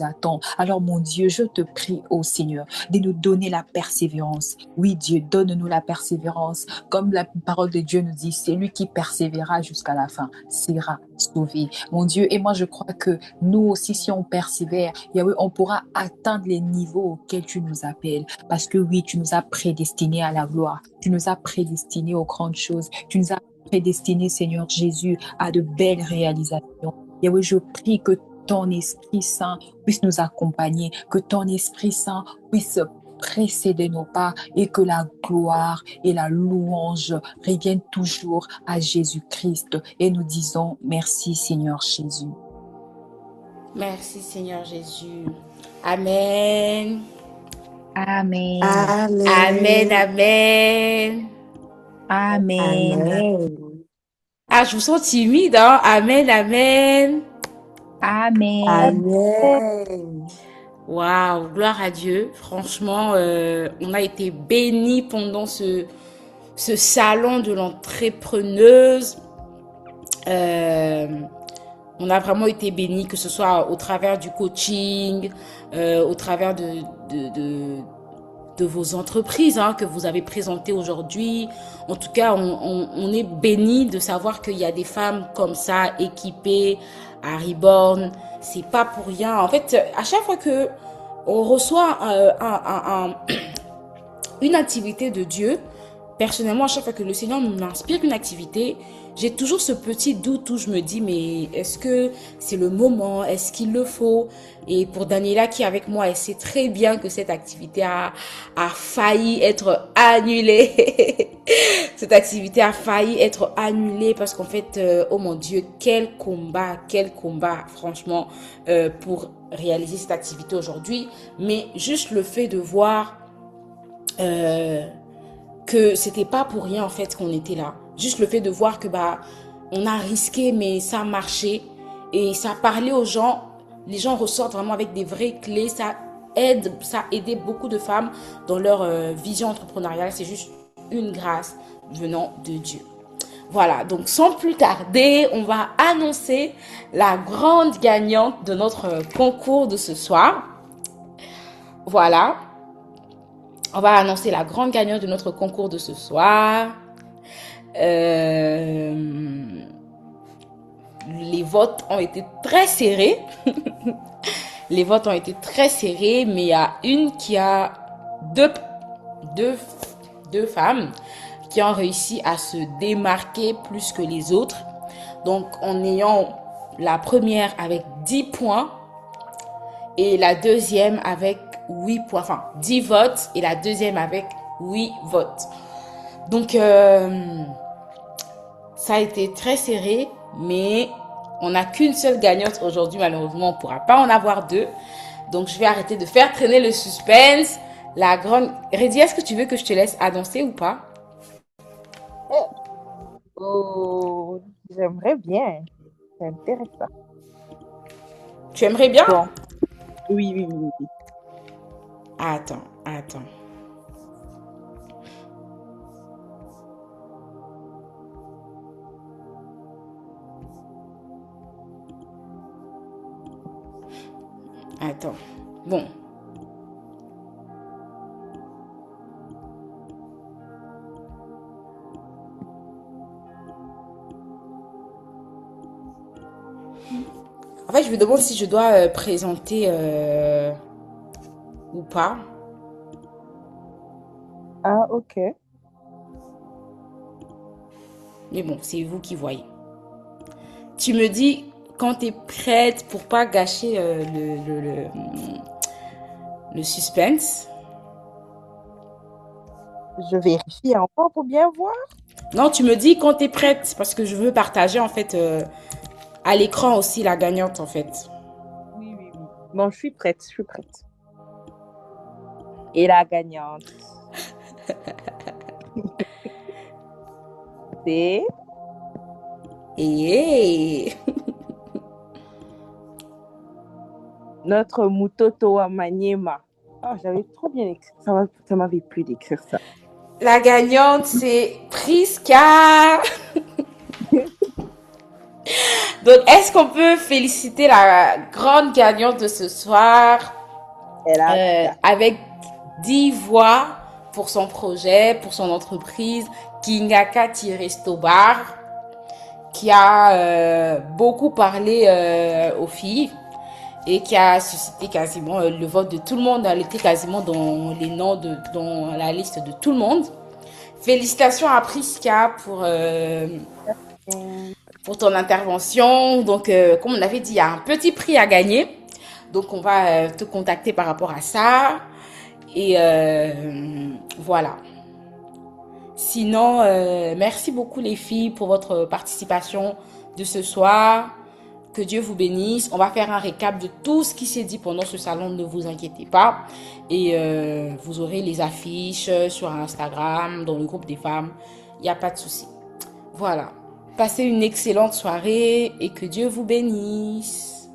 attend. Alors, mon Dieu, je te prie, ô Seigneur, de nous donner la persévérance. Oui, Dieu, donne-nous la persévérance. Comme la parole de Dieu nous dit, c'est lui qui persévérera jusqu'à la fin, sera sauvé. Mon Dieu, et moi, je crois que nous aussi, si on persévère, Yahweh, on pourra atteindre les niveaux auxquels tu nous appelles. Parce que oui, tu nous as prédestinés à la gloire. Tu nous as prédestinés aux grandes choses. Tu nous as prédestinés, Seigneur Jésus, à de belles réalisations. Yahweh, je prie que ton Esprit Saint puisse nous accompagner, que ton Esprit Saint puisse précéder nos pas et que la gloire et la louange reviennent toujours à Jésus-Christ. Et nous disons merci, Seigneur Jésus. Merci, Seigneur Jésus. Amen. Amen. Amen, amen. Amen. Amen. Ah, je vous sens timide, hein? Amen, amen. Amen. Amen. Waouh, gloire à Dieu. Franchement, on a été bénis pendant ce salon de l'entrepreneuse. On a vraiment été bénis, que ce soit au travers du coaching, au travers de vos entreprises que vous avez présentées aujourd'hui. En tout cas, on est bénis de savoir qu'il y a des femmes comme ça, équipées à Reborn. C'est pas pour rien. En fait, à chaque fois que on reçoit une activité de Dieu, personnellement, à chaque fois que le Seigneur m'inspire une activité, j'ai toujours ce petit doute où je me dis, mais est-ce que c'est le moment? Est-ce qu'il le faut? Et pour Daniela qui est avec moi, elle sait très bien que cette activité a failli être annulée. Cette activité a failli être annulée parce qu'en fait, oh mon Dieu, quel combat, franchement, pour réaliser cette activité aujourd'hui. Mais juste le fait de voir que c'était pas pour rien en fait qu'on était là. Juste le fait de voir que on a risqué mais ça a marché et ça a parlé aux gens. Les gens ressortent vraiment avec des vraies clés. Ça a aidé beaucoup de femmes dans leur vision entrepreneuriale. C'est juste une grâce venant de Dieu. Voilà, donc sans plus tarder, on va annoncer la grande gagnante de notre concours de ce soir. Voilà. On va annoncer la grande gagnante de notre concours de ce soir. Les votes ont été très serrés. Les votes ont été très serrés, mais il y a une qui a deux femmes qui ont réussi à se démarquer plus que les autres. Donc, en ayant la première avec 10 points et la deuxième avec 8 points, enfin 10 votes et la deuxième avec 8 votes. Donc, ça a été très serré, mais on n'a qu'une seule gagnante aujourd'hui. Malheureusement, on ne pourra pas en avoir deux. Donc, je vais arrêter de faire traîner le suspense. La grande... Reddy, est-ce que tu veux que je te laisse annoncer ou pas? Oh, j'aimerais bien. C'est intéressant. Tu aimerais bien? Bon. Oui. Attends. Bon. En fait, je me demande si je dois présenter ou pas. Ah, ok. Mais bon, c'est vous qui voyez. Tu me dis quand tu es prête pour pas gâcher le suspense. Je vérifie encore pour bien voir. Non, tu me dis quand tu es prête parce que je veux partager en fait à l'écran aussi la gagnante en fait. Oui. Bon, je suis prête. Et la gagnante, c'est Et notre Mutoto wa Maniema. Ah, j'avais trop bien écrit. Ça m'avait plu d'écrire ça. la gagnante c'est Priska. Donc, est-ce qu'on peut féliciter la grande gagnante de ce soir avec 10 voix pour son projet, pour son entreprise, Kingaka Resto Bar, qui a beaucoup parlé aux filles et qui a suscité quasiment le vote de tout le monde. Elle était quasiment dans les noms dans la liste de tout le monde. Félicitations à Priska pour ton intervention. Donc, comme on avait dit, il y a un petit prix à gagner. Donc, on va te contacter par rapport à ça. Et voilà. Sinon, merci beaucoup les filles pour votre participation de ce soir. Que Dieu vous bénisse. On va faire un récap de tout ce qui s'est dit pendant ce salon, ne vous inquiétez pas. Et vous aurez les affiches sur Instagram, dans le groupe des femmes. Il n'y a pas de souci. Voilà. Passez une excellente soirée et que Dieu vous bénisse.